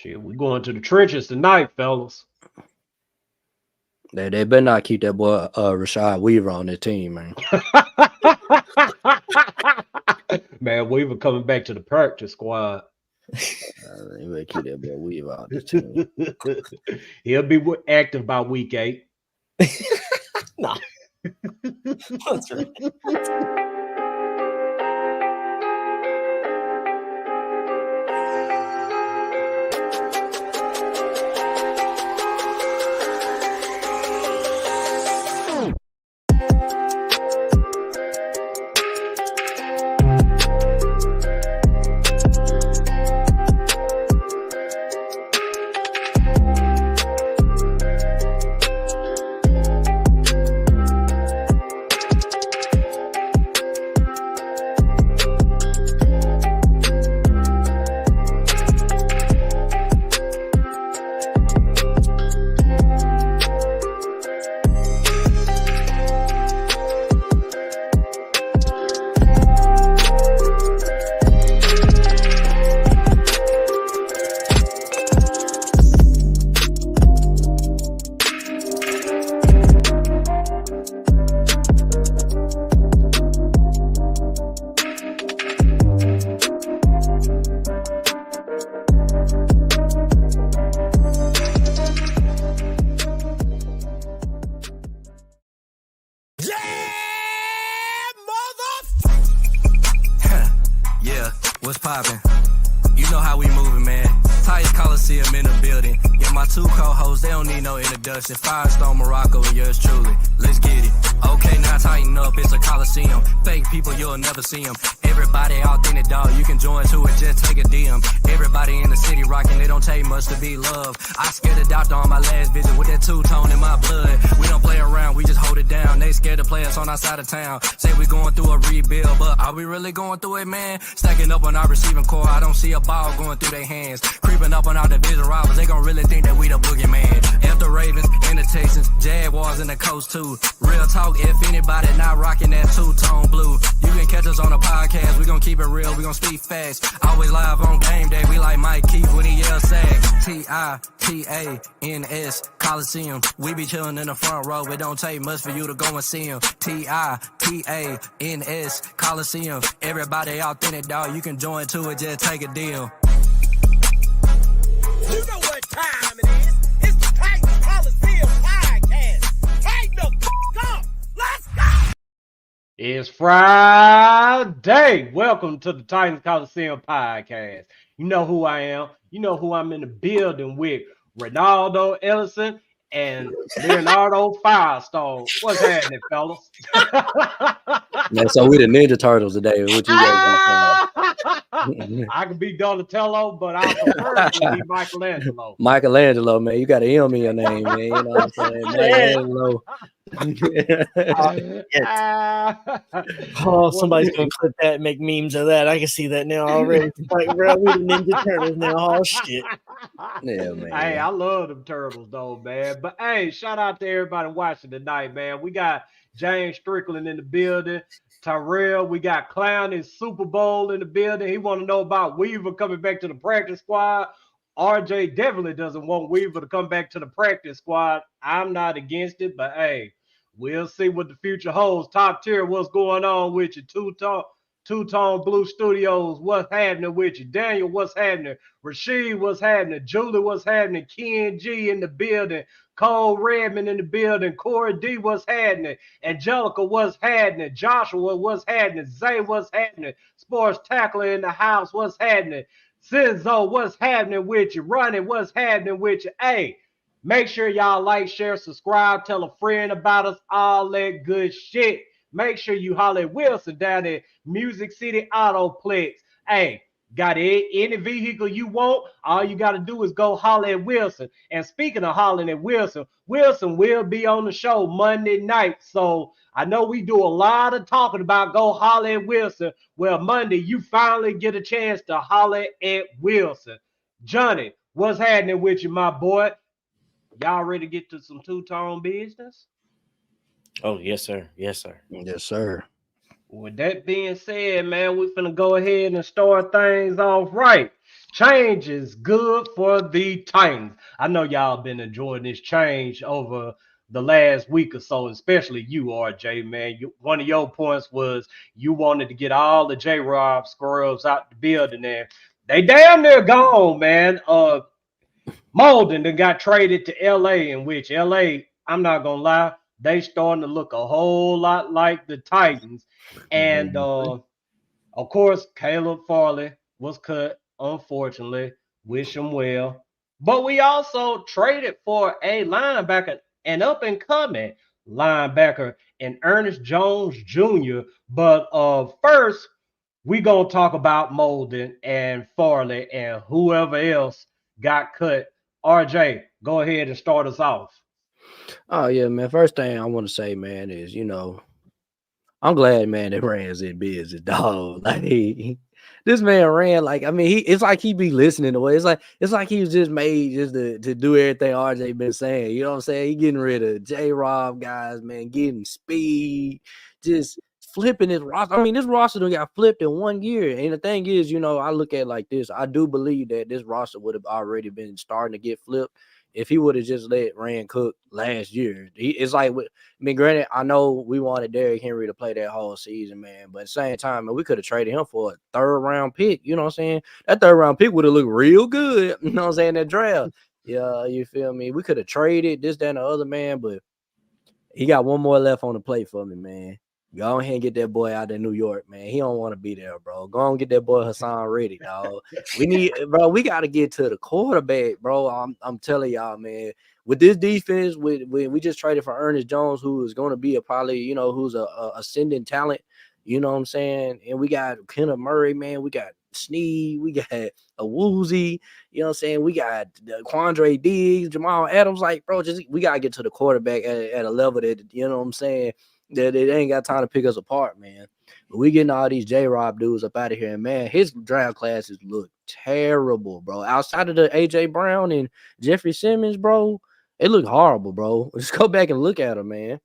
Shit, we going to the trenches tonight, fellas. They better not keep that boy Rashad Weaver on their team, man. Man, Weaver coming back to the practice squad. They better keep that boy Weaver on the team. He'll be active by week 8. Nah. That's right. What's poppin'? You know how we moving, man. Titans Colosseum in the building. Yeah, my two co-hosts, they don't need no introduction. Firestone Morocco and yours truly. Let's get it. Okay, now tighten up, it's a Coliseum. Fake people, you'll never see them. Everybody authentic, dog, you can join to it, just take a DM. Everybody in the city rocking, they don't take much to be loved. I scared the doctor on my last visit with that two-tone in my blood. We don't play around, we just hold it down. They scared to play us on our side of town. Say we going through a rebuild, but are we really going through it, man? Stacking up on our receiving core, I don't see a ball going through their hands. Creeping up on our division rivals, they gon' really think that we the boogeyman. After Ravens and the Texans, Jaguars and the Coast too. Real talk, if anybody not rocking that two-tone blue, you can catch us on a podcast. We gon' keep it real, we gon' speak fast. Always live on game day, we like Mike Keith when he yells sack. Titans Colosseum. We be chillin' in the front row, it don't take much for you to go and see him. Titans Colosseum. Everybody authentic, dog, you can join to it, just take a deal. You know what time it is. It's the Titans Colosseum Podcast. Tighten the f*** up. Let's go. It's Friday. Welcome to the Titans Colosseum Podcast. You know who I am. You know who I'm in the building with. Ronaldo Ellison and Leonardo Firestone. What's happening, fellas? Man, so we the Ninja Turtles today. What you guys I could be Donatello, but I prefer to be Michelangelo. Michelangelo, man. You got an M in your name, man. You know what I'm saying? Michelangelo. Oh, somebody's gonna clip that and make memes of that. I can see that now already. Like, bro, we the Ninja Turtles now. Oh shit. Yeah, man. Hey, I love them turtles though, man. But hey, shout out to everybody watching tonight, man. We got James Strickland in the building. Tyrell, we got Clown in Super Bowl in the building. He want to know about Weaver coming back to the practice squad. RJ definitely doesn't want Weaver to come back to the practice squad. I'm not against it, but hey, we'll see what the future holds. Top tier, what's going on with you? Two-Tone Blue Studios, what's happening with you? Daniel, what's happening? Rashid, what's happening? Julie, what's happening? Ken G in the building. Cole Redmond in the building. Corey D, what's happening? Angelica, what's happening? Joshua, what's happening? Zay, what's happening? Sports Tackler in the house, what's happening? Sinzo, what's happening with you? Ronnie, what's happening with you? Hey, make sure y'all like, share, subscribe, tell a friend about us, all that good shit. Make sure you holler at Wilson down at Music City Autoplex. Hey, got any vehicle you want, all you got to do is go holler at Wilson. And speaking of hollering at Wilson, Wilson will be on the show Monday night. So I know we do a lot of talking about go holler at Wilson. Well, Monday, you finally get a chance to holler at Wilson. Johnny, what's happening with you, my boy? Y'all ready to get to some two-tone business? Oh, yes, sir. Yes, sir. Yes, sir. With that being said, man, we're finna go ahead and start things off right. Change is good for the Titans. I know y'all been enjoying this change over the last week or so, especially you, RJ, man. One of your points was you wanted to get all the J-Rob scrubs out the building there. They damn near gone, man. Molden then got traded to LA, in which LA, I'm not gonna lie, they starting to look a whole lot like the Titans. And of course, Caleb Farley was cut, unfortunately. Wish him well. But we also traded for a linebacker, an up and coming linebacker, in Ernest Jones Jr. But first, we gonna talk about Molden and Farley and whoever else got cut. RJ, go ahead and start us off. Oh yeah, man. First thing I want to say, man, is I'm glad, man, that Rand's in business, dog. Like this man ran like it's like he be listening to it. It's like he was just made just to do everything RJ been saying. You know what I'm saying? He getting rid of J-Rob guys, man, getting speed, just flipping his roster. I mean, this roster done got flipped in 1 year. And the thing is, I look at it like this. I do believe that this roster would have already been starting to get flipped if he would have just let Rand cook last year. It's like, granted, I know we wanted Derrick Henry to play that whole season, man, but at the same time, man, we could have traded him for a third-round pick. You know what I'm saying? That third-round pick would have looked real good, you know what I'm saying, that draft. Yeah, you feel me? We could have traded this, that, and the other, man, but he got one more left on the plate for me, man. Go ahead and get that boy out of New York, man. He don't want to be there, bro. Go on and get that boy Hassan ready, dog. We got to get to the quarterback, bro. I'm telling y'all, man. With this defense, we just traded for Ernest Jones, who is going to be who's a ascending talent. You know what I'm saying? And we got Kenneth Murray, man. We got Sneed. We got a Woozy. You know what I'm saying? We got Quandre Diggs, Jamal Adams. Like, bro, we got to get to the quarterback at a level that, you know what I'm saying, that they ain't got time to pick us apart, man. But we getting all these J-Rob dudes up out of here, and man, his draft classes look terrible, bro. Outside of the AJ Brown and Jeffery Simmons, bro, it look horrible, bro. Just go back and look at them, man.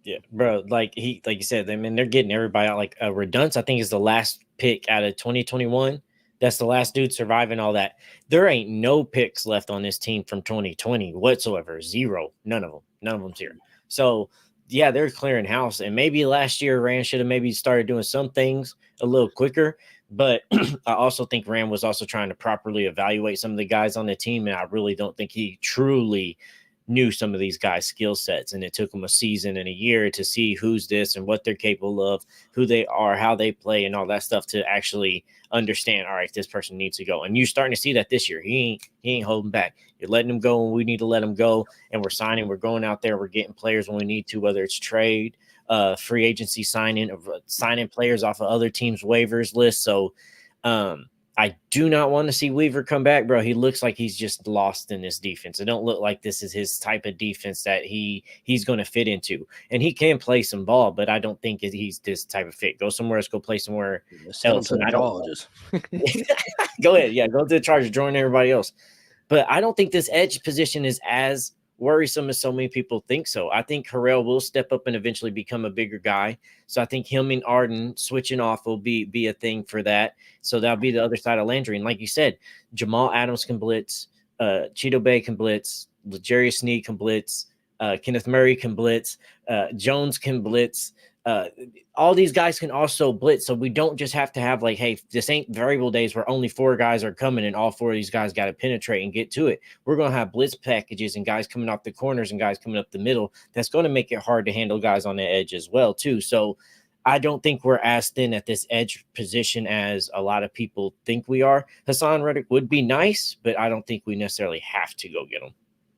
Yeah, bro. Like you said, I mean, they're getting everybody out. Like Redunce, I think, is the last pick out of 2021. That's the last dude surviving all that. There ain't no picks left on this team from 2020 whatsoever. Zero. None of them's here. So yeah, they're clearing house. And maybe last year Rand should have maybe started doing some things a little quicker. But I also think Rand was also trying to properly evaluate some of the guys on the team. And I really don't think he truly knew some of these guys' skill sets. And it took him a season and a year to see who's this and what they're capable of, who they are, how they play, and all that stuff to actually understand, all right, this person needs to go. And you're starting to see that this year. He ain't holding back. You're letting him go when we need to let him go. And we're going out there. We're getting players when we need to, whether it's trade, free agency signing players off of other teams' waivers list. So I do not want to see Weaver come back, bro. He looks like he's just lost in this defense. It don't look like this is his type of defense that he's going to fit into. And he can play some ball, but I don't think he's this type of fit. Go somewhere else, go play somewhere else. And I don't go ahead. Yeah, go to the Chargers, join everybody else. But I don't think this edge position is as worrisome as so many people think so. I think Harrell will step up and eventually become a bigger guy. So I think him and Arden switching off will be a thing for that. So that'll be the other side of Landry. And like you said, Jamal Adams can blitz, Cheeto Bay can blitz, L'Jarius Sneed can blitz, Kenneth Murray can blitz, Jones can blitz. All these guys can also blitz, so we don't just have to have like, hey, this ain't variable days where only 4 guys are coming and all 4 of these guys got to penetrate and get to it. We're going to have blitz packages and guys coming off the corners and guys coming up the middle. That's going to make it hard to handle guys on the edge as well too. So I don't think we're as thin at this edge position as a lot of people think we are. Hassan Reddick would be nice, but I don't think we necessarily have to go get him.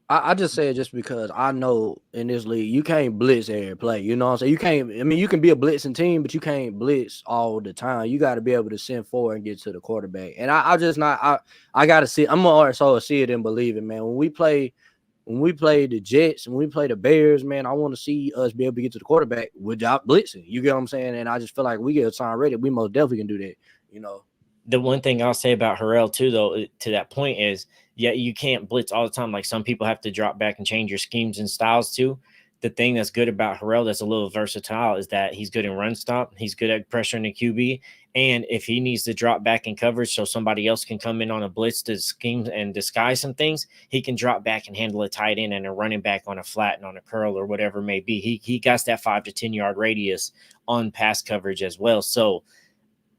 I just say it just because I know in this league you can't blitz every play. You know what I'm saying? You can be a blitzing team, but you can't blitz all the time. You got to be able to send forward and get to the quarterback. And I got to see. I'm more so see it and believe it, man. When we play the Jets and we play the Bears, man, I want to see us be able to get to the quarterback without blitzing. You get what I'm saying? And I just feel like we get a sign ready. We most definitely can do that. You know. The one thing I'll say about Harrell too, though, to that point is, yeah, you can't blitz all the time. Like some people have to drop back and change your schemes and styles too. The thing that's good about Harrell that's a little versatile is that he's good in run stop. He's good at pressuring the QB, And if he needs to drop back in coverage so somebody else can come in on a blitz to scheme and disguise some things, he can drop back and handle a tight end and a running back on a flat and on a curl or whatever it may be. He got that 5 to 10 yard radius on pass coverage as well. So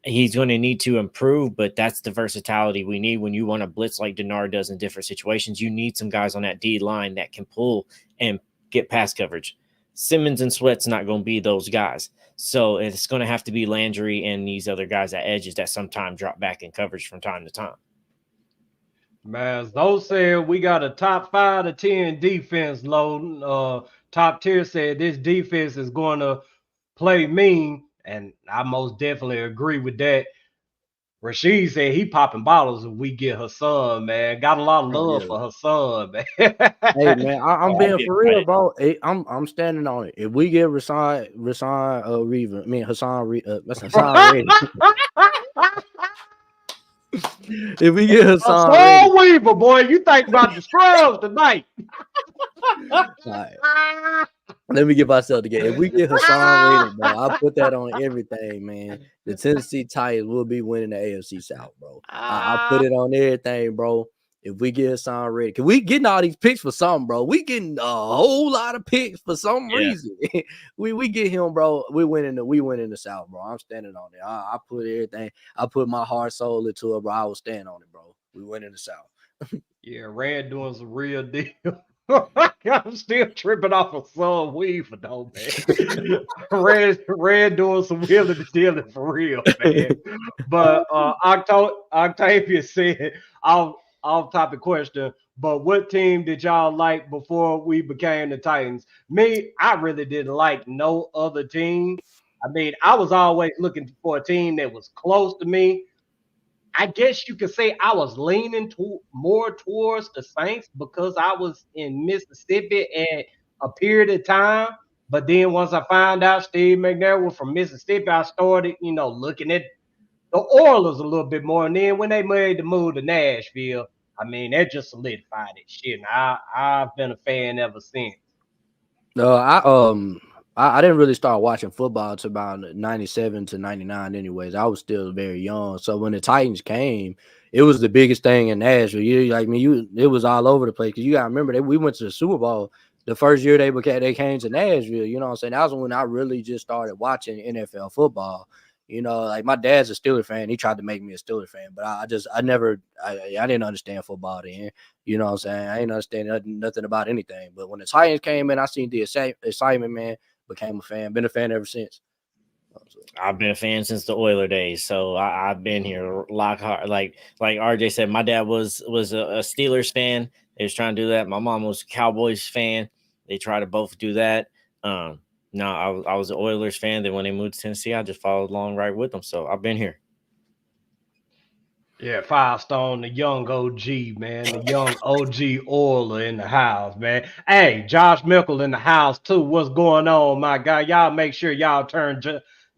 he's going to need to improve, but that's the versatility we need when you want to blitz like Denard does in different situations. You need some guys on that D line that can pull and get pass coverage. Simmons and Sweat's not going to be those guys. So it's going to have to be Landry and these other guys at edges that sometimes drop back in coverage from time to time. Man, those said we got a top 5 to 10 defense loading. Top tier said this defense is going to play mean, and I most definitely agree with that. Rashid said he popping bottles if we get Hassan, man. Got a lot of love for Hassan, man. Hey man, I'm being for real, bro. I'm standing on it. If we get Hassan Reed. If we get Hassan Weaver, boy, you think about the Scrubs tonight. Right. Let me get myself together. If we get Hassan Reed, bro, I'll put that on everything, man. The Tennessee Titans will be winning the AFC South, bro. I'll put it on everything, bro. If we get Hassan Reddick, we getting all these picks for something, bro. We getting a whole lot of picks for some reason. we get him, bro. We winning the South, bro. I'm standing on it. I put everything. I put my heart, soul into it, bro. I will stand on it, bro. We winning the South. Yeah, Rand doing some real deal. I'm still tripping off of Son Weaver, though, man. Red doing some wheeling dealing for real, man. But Octavia said, off-topic question, but what team did y'all like before we became the Titans? Me, I really didn't like no other team. I mean, I was always looking for a team that was close to me. I guess you could say I was leaning more towards the Saints because I was in Mississippi at a period of time. But then once I found out Steve McNair was from Mississippi, I started, looking at the Oilers a little bit more. And then when they made the move to Nashville, I mean, that just solidified it. Shit, and I've been a fan ever since. No, I didn't really start watching football until about 97 to 99 anyways. I was still very young. So when the Titans came, it was the biggest thing in Nashville. It was all over the place. Because you got to remember, we went to the Super Bowl the first year they came to Nashville. You know what I'm saying? That was when I really just started watching NFL football. Like my dad's a Steelers fan. He tried to make me a Steelers fan, but I didn't understand football then. You know what I'm saying? I didn't understand nothing about anything. But when the Titans came in, I seen the excitement, man. Became a fan. Been a fan ever since. I've been a fan since the Oiler days, so I've been here lock hard. Like RJ said, my dad was a Steelers fan. They was trying to do that. My mom was a Cowboys fan. They tried to both do that. No, I was an Oilers fan. Then when they moved to Tennessee, I just followed along right with them. So I've been here. Yeah, Firestone, the young OG, man. The young OG Oiler in the house, man. Hey, Josh Mickle in the house, too. What's going on, my guy? Y'all make sure y'all turn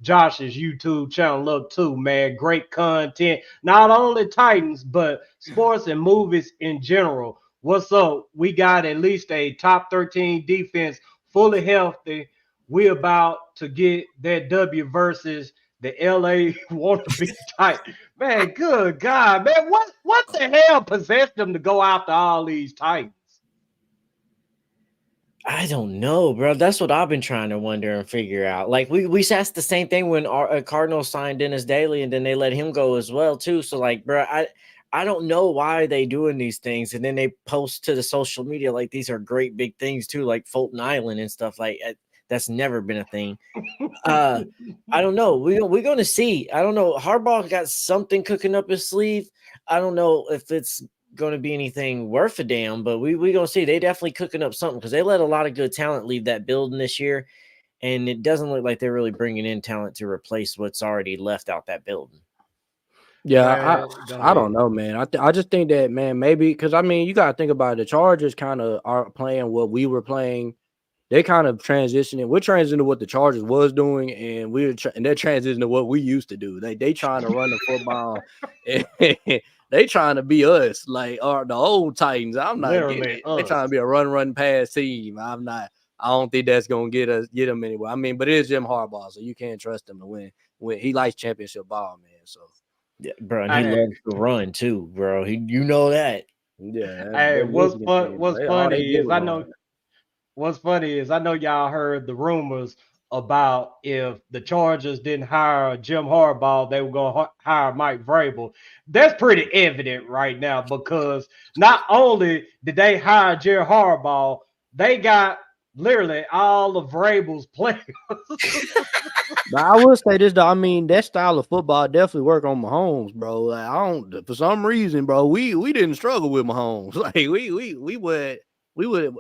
Josh's YouTube channel up, too, man. Great content. Not only Titans, but sports and movies in general. What's up? We got at least a top 13 defense, fully healthy. We about to get that W versus the LA wannabe Titans. Man, good God, man. What the hell possessed them to go after all these Titans? I don't know, bro. That's what I've been trying to wonder and figure out. Like we asked the same thing when our Cardinals signed Dennis Daly, and then they let him go as well too. So like, bro, I don't know why they doing these things, and then they post to the social media like these are great big things too, like Fulton Island and stuff like that. That's never been a thing. I don't know. We're going to see. I don't know. Harbaugh got something cooking up his sleeve. I don't know if it's going to be anything worth a damn, but we're going to see. They definitely cooking up something because they let a lot of good talent leave that building this year, and it doesn't look like they're really bringing in talent to replace what's already left out that building. Yeah, I don't know, man. I just think that, man, maybe because, I mean, you got to think about it. The Chargers kind of are playing what we were playing. They kind of transitioning. We're transitioning to what the Chargers was doing, and they're transitioning to what we used to do. They trying to run the football. And they trying to be us, like the old Titans. I'm not getting it. They trying to be a run pass team. I don't think that's gonna get them anywhere. I mean, but it is Jim Harbaugh, so you can't trust them to win he likes championship ball, man. So Yeah, bro, and he Hey, loves to run too, bro. You know that. yeah, hey, that Michigan team, what's all they funny did is was run. I know y'all heard the rumors about if the Chargers didn't hire Jim Harbaugh, they were going to hire Mike Vrabel. That's pretty evident right now because not only did they hire Jim Harbaugh, they got literally all of Vrabel's players. But I will say this though. I mean, that style of football definitely work on Mahomes, bro. Like, I don't, for some reason, bro. We didn't struggle with Mahomes. Like we would.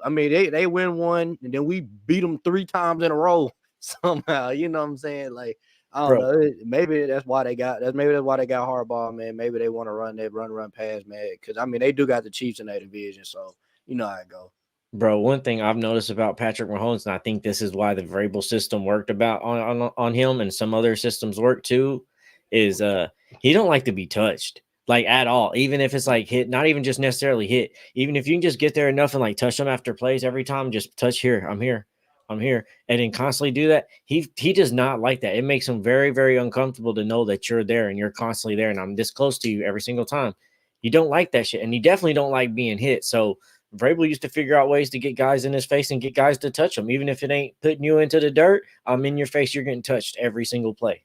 I mean, they win one and then we beat them 3 times in a row somehow. You know what I'm saying? Like I don't Bro, know. Maybe that's why they got. Maybe that's why they got Harbaugh, man. Maybe they want to run that run pass, man. Because I mean, they do got the Chiefs in that division, so you know how it go. Bro, one thing I've noticed about Patrick Mahomes, and I think this is why the Vrabel system worked about on him, and some other systems work too, is he don't like to be touched, like at all. Even if it's like hit, not even just necessarily hit. Even if you can just get there enough and like touch him after plays every time, just touch here, I'm here, and then constantly do that. He does not like that. It makes him very, very uncomfortable to know that you're there and you're constantly there, and I'm this close to you every single time. You don't like that shit, and you definitely don't like being hit. So Vrabel used to figure out ways to get guys in his face and get guys to touch him. Even if it ain't putting you into the dirt, I'm in your face. You're getting touched every single play.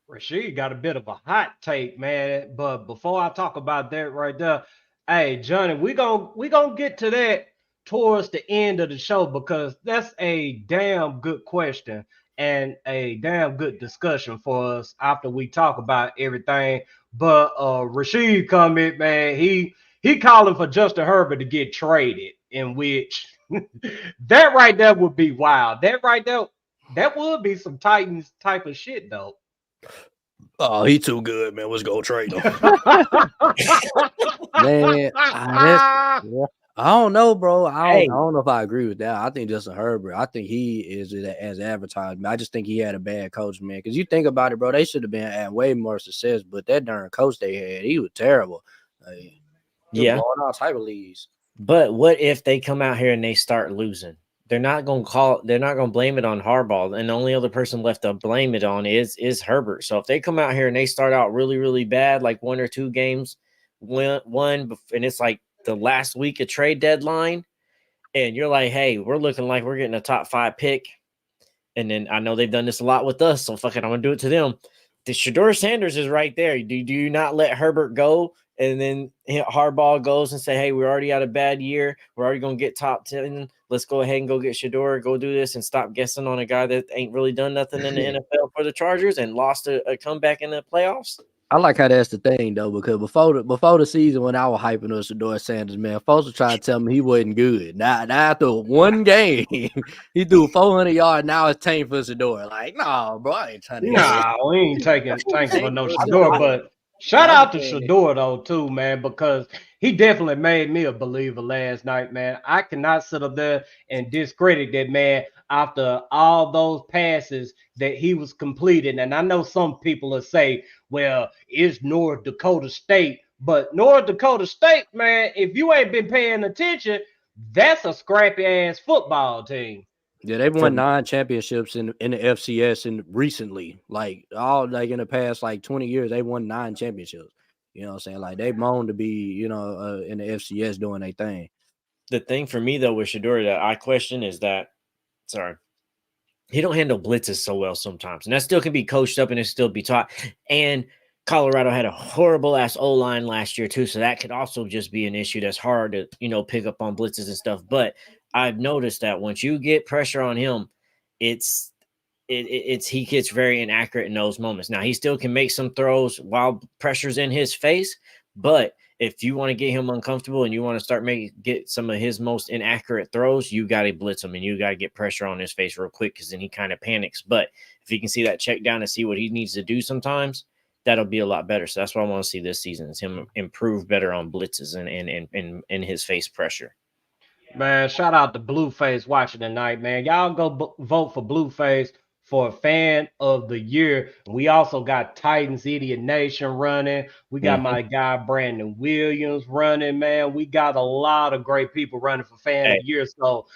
Rashid got a bit of a hot take, man. But before I talk about that right there, hey Johnny, we gonna get to that towards the end of the show because that's a damn good question and a damn good discussion for us after we talk about everything. But Rashid comment, man, he calling for Justin Herbert to get traded, in which that right there would be wild. That right there, that would be some Titans type of shit though. Oh, he too good, man. Let's go trade him. Man, I don't know, bro. I don't know if I agree with that. I think Justin Herbert, I think he is as advertised. I just think he had a bad coach, man. Because you think about it, bro, they should have been at way more success. But that darn coach they had, he was terrible. Like, Yeah. blowing all type of leads. But what if they come out here and they start losing? They're not going to blame it on Harbaugh. And the only other person left to blame it on is Herbert. So if they come out here and they start out really, really bad, like 1 or 2 games, one, and it's like the last week of trade deadline, and you're like, hey, we're looking like we're getting a top 5 pick. And then I know they've done this a lot with us, so fuck it, I'm going to do it to them. The Shedeur Sanders is right there. Do you not let Herbert go? And then Harbaugh goes and say, hey, we're already had a bad year. We're already going to get top 10. Let's go ahead and go get Shedeur, go do this and stop guessing on a guy that ain't really done nothing in the NFL for the Chargers and lost a comeback in the playoffs. I like how that's the thing though, because before the season when I was hyping up Shedeur Sanders, man, folks were trying to tell me he wasn't good. Now after one game, he threw 400 yards. Now it's tank for Shedeur. Like, no, bro, I ain't trying to. Nah, we ain't taking for no Shedeur, but shout out to Shedeur though too, man, because he definitely made me a believer last night, man. I cannot sit up there and discredit that man after all those passes that he was completing. And I know some people will say, well, it's North Dakota State, but North Dakota State, man, if you ain't been paying attention, that's a scrappy ass football team. Yeah, they've won 9 championships in the FCS and recently, like in the past 20 years, they won 9 championships. You know what I'm saying? Like they've known to be, in the FCS doing their thing. The thing for me though with Shedeur that I question is that, he don't handle blitzes so well sometimes, and that still can be coached up and it still be taught. And Colorado had a horrible ass O-line last year too, so that could also just be an issue that's hard to pick up on blitzes and stuff. But I've noticed that once you get pressure on him, he gets very inaccurate in those moments. Now he still can make some throws while pressure's in his face, but if you want to get him uncomfortable and you want to start get some of his most inaccurate throws, you got to blitz him and you got to get pressure on his face real quick because then he kind of panics. But if he can see that check down and see what he needs to do sometimes, that'll be a lot better. So that's what I want to see this season is him improve better on blitzes and his face pressure. Man, shout out to Blueface watching tonight, man. Y'all go vote for Blueface for Fan of the Year. We also got Titans Idiot Nation running. We got my guy Brandon Williams running, man. We got a lot of great people running for Fan of the Year. So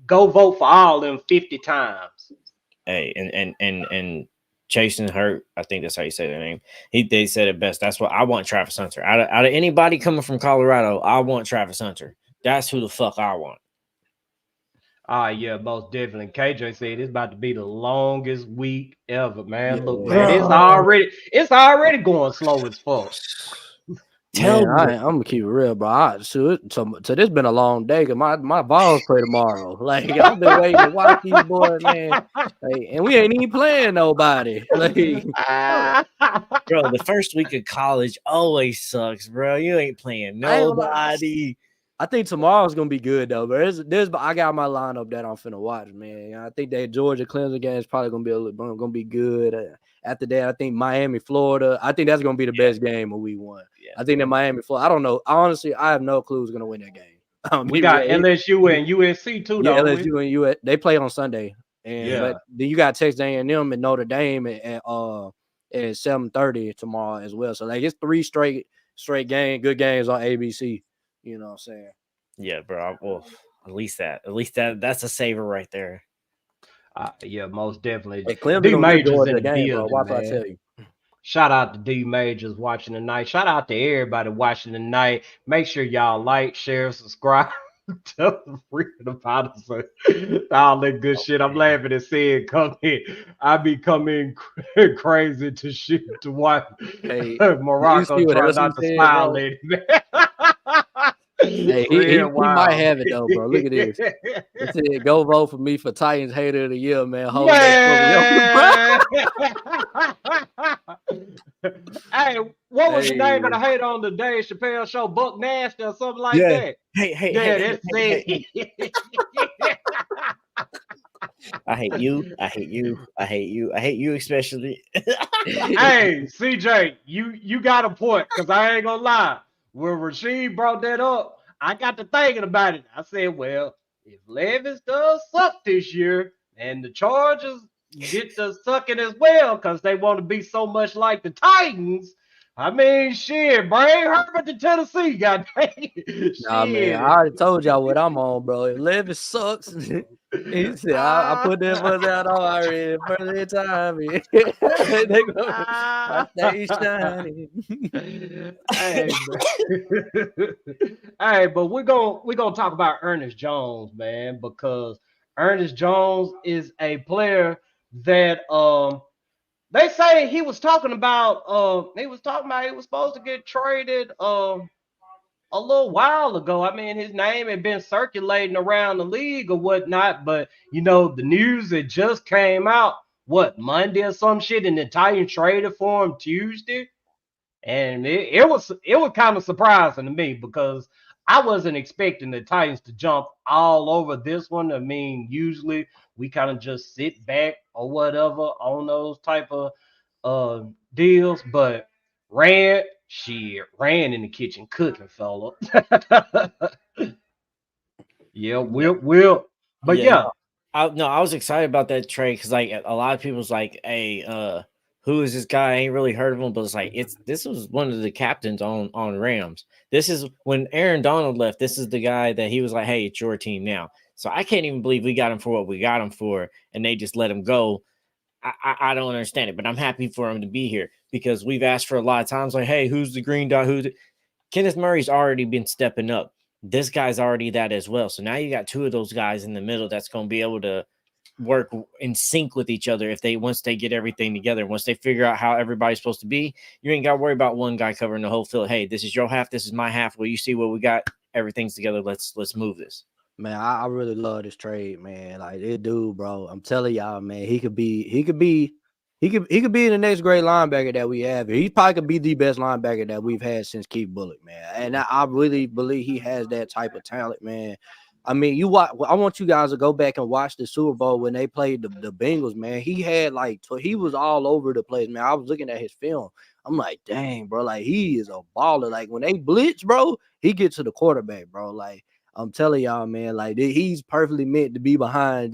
go vote for all them 50 times. Hey, and Chasing Hurt, I think that's how you say their name. They said it best. That's what I want. Travis Hunter. Out of anybody coming from Colorado, I want Travis Hunter. That's who the fuck I want. Yeah, most definitely. KJ said it's about to be the longest week ever, man. Yeah. Look, man, it's already going slow as fuck. Man, I'm gonna keep it real, bro. So this been a long day because my Vols play tomorrow. Like I've been waiting to watch these boys, man. Like, and we ain't even playing nobody. Like, bro, the first week of college always sucks, bro. You ain't playing nobody. I think tomorrow's gonna be good though, but I got my lineup that I'm finna watch, man. I think that Georgia Clemson game is probably gonna be good. After that, I think Miami, Florida. I think that's gonna be the best game of week one. Yeah. I think that Miami, Florida. I don't know. Honestly, I have no clue who's gonna win that game. We got LSU and USC too, though. LSU and US. They play on Sunday, but then you got Texas A&M and Notre Dame at 7:30 tomorrow as well. So like it's 3 straight good games on ABC. You know what I'm saying? Yeah, bro. Well, at least that's a saver right there. Yeah, most definitely. Hey, D Majors in the game, bro. Watch I tell you. Shout out to D Majors watching tonight. Shout out to everybody watching tonight. Make sure y'all like, share, subscribe. Tell the freaking about us. All that good shit. I'm laughing at seeing come in. I be coming crazy to shit to watch Morocco try not to smile at me. Hey, he might have it though, bro. Look at this. It said, "Go vote for me for Titans Hater of the Year, man." Hey, what was the name of the hater on the Dave Chappelle show? Buck Nasty or something like that. That's it. I hate you. I hate you. I hate you. I hate you especially. Hey, CJ, you got a point because I ain't gonna lie. When Rasheed brought that up, I got to thinking about it. I said, well, if Levis does suck this year and the Chargers get to sucking as well because they want to be so much like the Titans, I mean, shit, bring Herbert to Tennessee, goddamn. Nah, man, I already told y'all what I'm on, bro. If Levis sucks, he said, I put that buzz out already first time. I stay shining. Hey, but we're gonna talk about Ernest Jones, man, because Ernest Jones is a player that they say he was talking about he was supposed to get traded a little while ago. I mean, his name had been circulating around the league or whatnot, but you know, the news that just came out Monday or some shit, and the Titans traded for him Tuesday. And it was kind of surprising to me because I wasn't expecting the Titans to jump all over this one. I mean, usually we kind of just sit back or whatever on those type of deals, but ran in the kitchen cooking, fella. Yeah, we'll. But yeah. I was excited about that trade because like a lot of people's like, hey, who is this guy? I ain't really heard of him, but it's like this was one of the captains on Rams. This is when Aaron Donald left. This is the guy that he was like, hey, it's your team now. So I can't even believe we got him for what we got him for, and they just let him go. I don't understand it, but I'm happy for him to be here because we've asked for a lot of times, like, hey, who's the green dot? Kenneth Murray's already been stepping up. This guy's already that as well. So now you got 2 of those guys in the middle that's going to be able to work in sync with each other once they get everything together. Once they figure out how everybody's supposed to be, you ain't got to worry about one guy covering the whole field. Hey, this is your half. This is my half. Well, you see what we got. Everything's together. Let's move this. Man, I really love this trade, man. Like this dude, bro. I'm telling y'all, man, he could be the next great linebacker that we have. He probably could be the best linebacker that we've had since Keith Bullock, man. And I really believe he has that type of talent, man. I mean, I want you guys to go back and watch the Super Bowl when they played the Bengals, man. He had he was all over the place, man. I was looking at his film. I'm like, dang, bro, like he is a baller. Like when they blitz, bro, he gets to the quarterback, bro. Like I'm telling y'all, man, like he's perfectly meant to be behind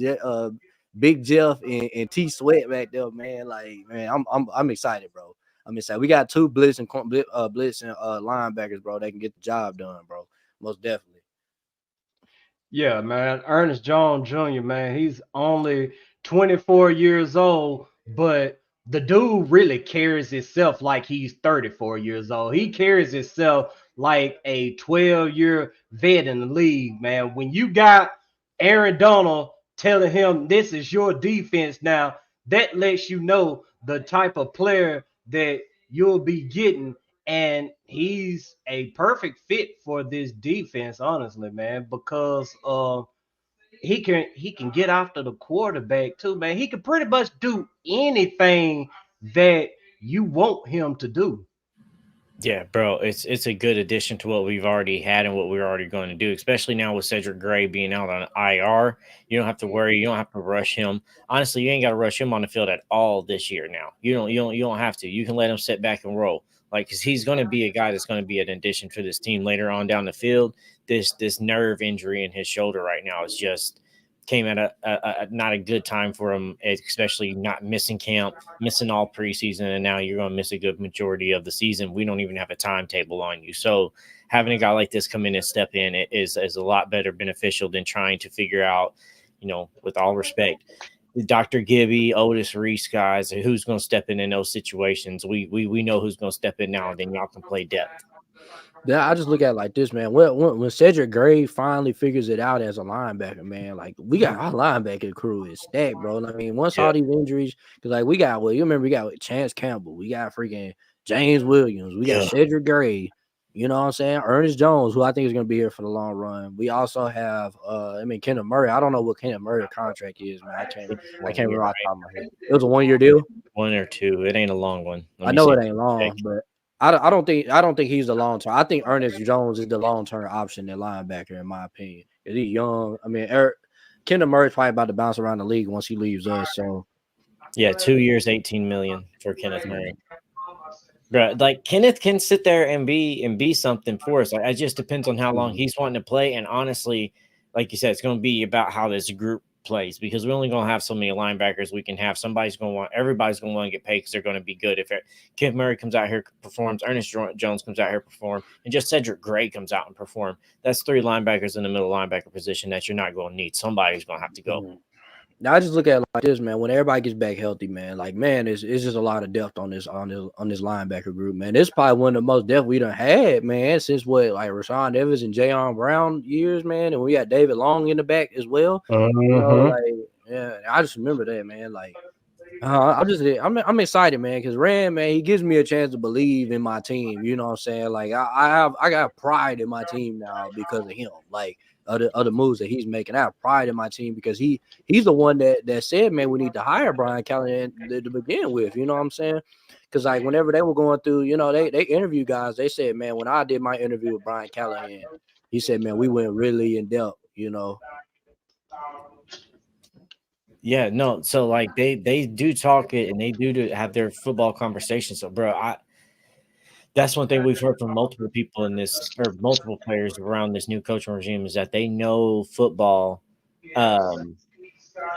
Big Jeff and T Sweat back there, man. Like, man, I'm excited, bro. I'm excited. We got 2 blitz and linebackers, bro. They can get the job done, bro. Most definitely. Yeah, man. Ernest Jones Jr., man, he's only 24 years old, but the dude really carries himself like he's 34 years old. He carries himself like a 12-year vet in the league, man. When you got Aaron Donald telling him this is your defense now, that lets you know the type of player that you'll be getting. And he's a perfect fit for this defense, honestly, man, because he can get after the quarterback too, man. He can pretty much do anything that you want him to do. Yeah, bro, it's a good addition to what we've already had and what we're already going to do, especially now with Cedric Gray being out on IR. You don't have to worry. You don't have to rush him. Honestly, you ain't got to rush him on the field at all this year. Now you don't have to. You can let him sit back and roll, like, because he's going to be a guy that's going to be an addition for this team later on down the field. This nerve injury in his shoulder right now is just came at a not a good time for him, especially not missing camp, missing all preseason, and now you're going to miss a good majority of the season. We don't even have a timetable on you. So having a guy like this come in and step in is a lot better beneficial than trying to figure out, with all respect, Dr. Gibby, Otis Reese guys, who's going to step in those situations. We know who's going to step in now, and then y'all can play depth. Yeah, I just look at it like this, man. When Cedric Gray finally figures it out as a linebacker, man, like we got our linebacker crew is stacked, bro. I mean, once all these injuries, because like we got, you remember we got Chance Campbell, we got freaking James Williams, we got Cedric Gray, you know what I'm saying? Ernest Jones, who I think is going to be here for the long run. We also have, Kenneth Murray. I don't know what Kenneth Murray's contract is, man. I can't remember off the top of my head. It was a 1-year deal. 1 or 2. It ain't a long one. I know it ain't long, but I don't think he's the long term. I think Ernest Jones is the long term option at linebacker, in my opinion. He's young. I mean, Kenneth Murray's probably about to bounce around the league once he leaves us. So, yeah, 2 years, $18 million for Kenneth Murray. Bro, like Kenneth can sit there and be something for us. Like, it just depends on how long he's wanting to play. And honestly, like you said, it's going to be about how this group plays, because we're only going to have so many linebackers we can have. Everybody's going to want to get paid because they're going to be good. If Kenneth Murray comes out here, performs, Ernest Jones comes out here, perform, and just Cedric Gray comes out and perform, that's 3 linebackers in the middle linebacker position that you're not going to need. Somebody's going to have to go. Now I just look at it like this, man. When everybody gets back healthy, man, like, man, it's just a lot of depth on this linebacker group, man. This is probably one of the most depth we done had, man, since Rashawn Evans and Jayon Brown years, man, and we got David Long in the back as well. I just remember that, man. Like, I'm excited, man, because Rand, man, he gives me a chance to believe in my team. You know what I'm saying? Like, I got pride in my team now because of him. Like, other moves that he's making. I have pride in my team because he's the one that said, man, we need to hire Brian Callahan to begin with. You know what I'm saying? Because like whenever they were going through, they interview guys. They said, man, when I did my interview with Brian Callahan, he said, man, we went really in depth. Yeah, no. So like they do talk it and they do have their football conversations. So, bro, that's one thing we've heard from multiple people in this, or multiple players around this new coaching regime, is that they know football and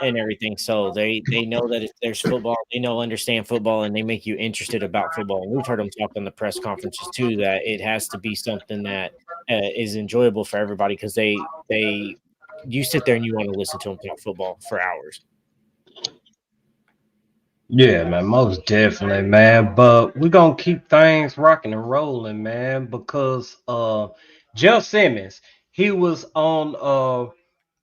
everything. So they know that if there's football, understand football, and they make you interested about football. And we've heard them talk on the press conferences too, that it has to be something that is enjoyable for everybody, because you sit there and you want to listen to them talk football for hours. Yeah, man, most definitely, man. But we're going to keep things rocking and rolling, man, because Jeff Simmons, he was on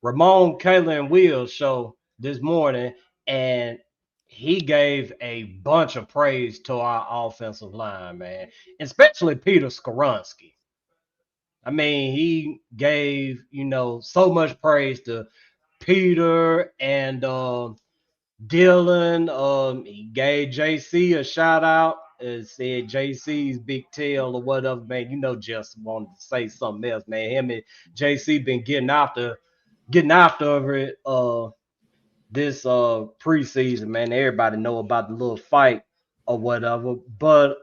Ramon, Kayla, and Will's show this morning, and he gave a bunch of praise to our offensive line, man, especially Peter Skoronski. I mean, he gave, so much praise to Peter and Dylan. He gave JC a shout out and said JC's big tail or whatever, man. Just wanted to say something else, man. Him and JC been getting after it this preseason, man. Everybody know about the little fight or whatever. But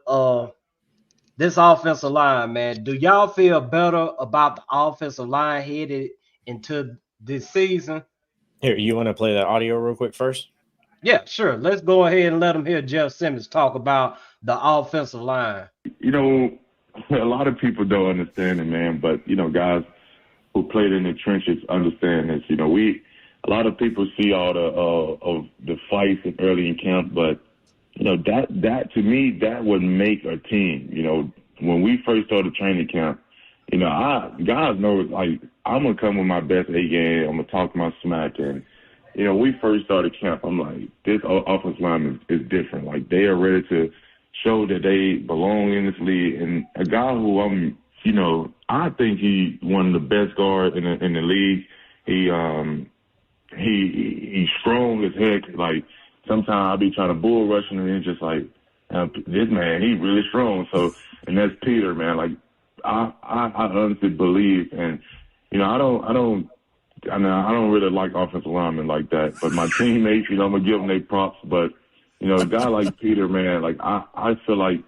this offensive line, man, do y'all feel better about the offensive line headed into this season? Here, you want to play that audio real quick first? Yeah, sure. Let's go ahead and let them hear Jeff Simmons talk about the offensive line. A lot of people don't understand it, man, but, guys who played in the trenches understand this. A lot of people see all the fights early in camp, but that to me, that would make a team. When we first started training camp, guys know, like, I'm going to come with my best A game. I'm going to talk my smack. And, we first started camp, I'm like, this offensive line is different. Like, they are ready to show that they belong in this league. And a guy who I think he's one of the best guards in the league. He's strong as heck. Like, sometimes I'll be trying to bull rush him, and it's just like, this man, he's really strong. So, and that's Peter, man. Like, I honestly believe, and I don't really like offensive linemen like that. But my teammates, I'm gonna give them their props. But a guy like Peter, man, like I feel like,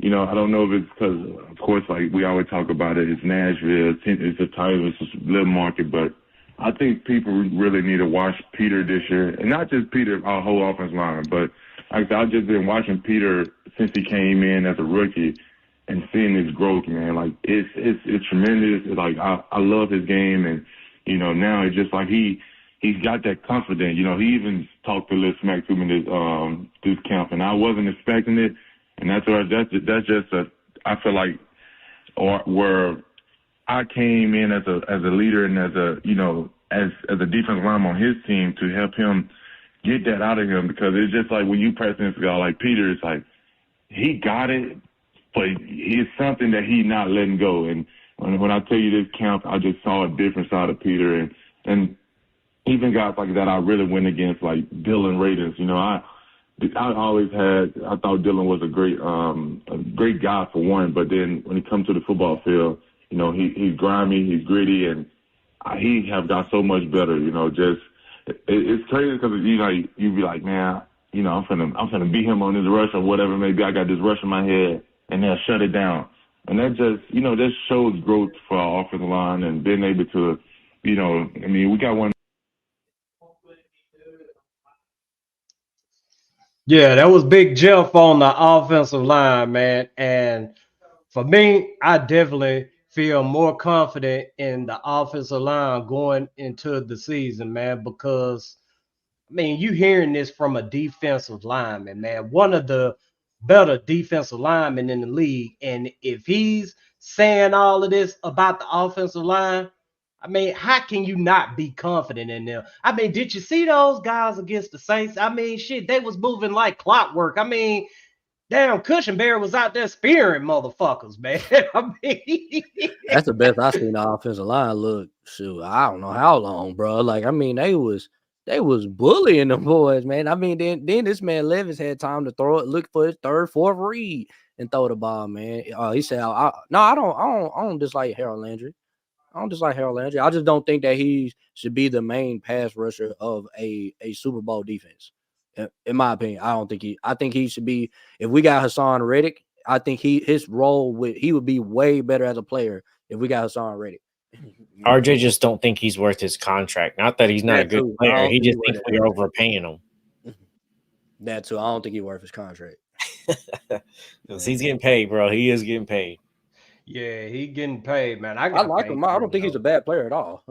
I don't know if it's because, of course, like we always talk about it, it's Nashville, it's a Titans, it's a little market, but I think people really need to watch Peter this year, and not just Peter, our whole offensive line, but like I've just been watching Peter since he came in as a rookie and seeing his growth, man. Like it's tremendous. It's like I love his game, and now it's just like he's got that confidence. He even talked a little smack to me this camp, and I wasn't expecting it, and that's just I feel like where I came in as a leader and as a defensive lineman on his team to help him get that out of him, because it's just like when you press this guy like Peter, it's like he got it, but it's something that he's not letting go. And when I tell you this camp, I just saw a different side of Peter, and even guys like that I really went against, like Dylan Raiders. I thought Dylan was a great guy for one, but then when he comes to the football field, he's grimy, he's gritty, and he have got so much better. It's crazy because you be like, man, I'm finna beat him on this rush or whatever. Maybe I got this rush in my head, and they'll shut it down. And that just, that shows growth for our offensive line and being able to, we got one. Yeah, that was Big Jeff on the offensive line, man. And for me, I definitely feel more confident in the offensive line going into the season, man, because, you hearing this from a defensive lineman, man, one of the better defensive linemen in the league. And if he's saying all of this about the offensive line, how can you not be confident in them? Did you see those guys against the Saints? Shit, they was moving like clockwork. Damn, Cushionberry was out there spearing motherfuckers, man. That's the best I've seen the offensive line look. Shoot, I don't know how long, bro. Like, they was bullying them boys, man. Then this man Levis had time to throw it, look for his third, fourth read, and throw the ball, man. He said, I don't dislike Harold Landry. I just don't think that he should be the main pass rusher of a Super Bowl defense. In my opinion, I think he should be. If we got Hassan Reddick, I think his role he would be way better as a player if we got Hassan Reddick. RJ just don't think he's worth his contract. Not that he's not a good player. He just thinks we're overpaying him. That too. I don't think he's worth his contract. He's getting paid, bro. He is getting paid. Yeah, he getting paid, man. I like him. I don't think he's a bad player at all.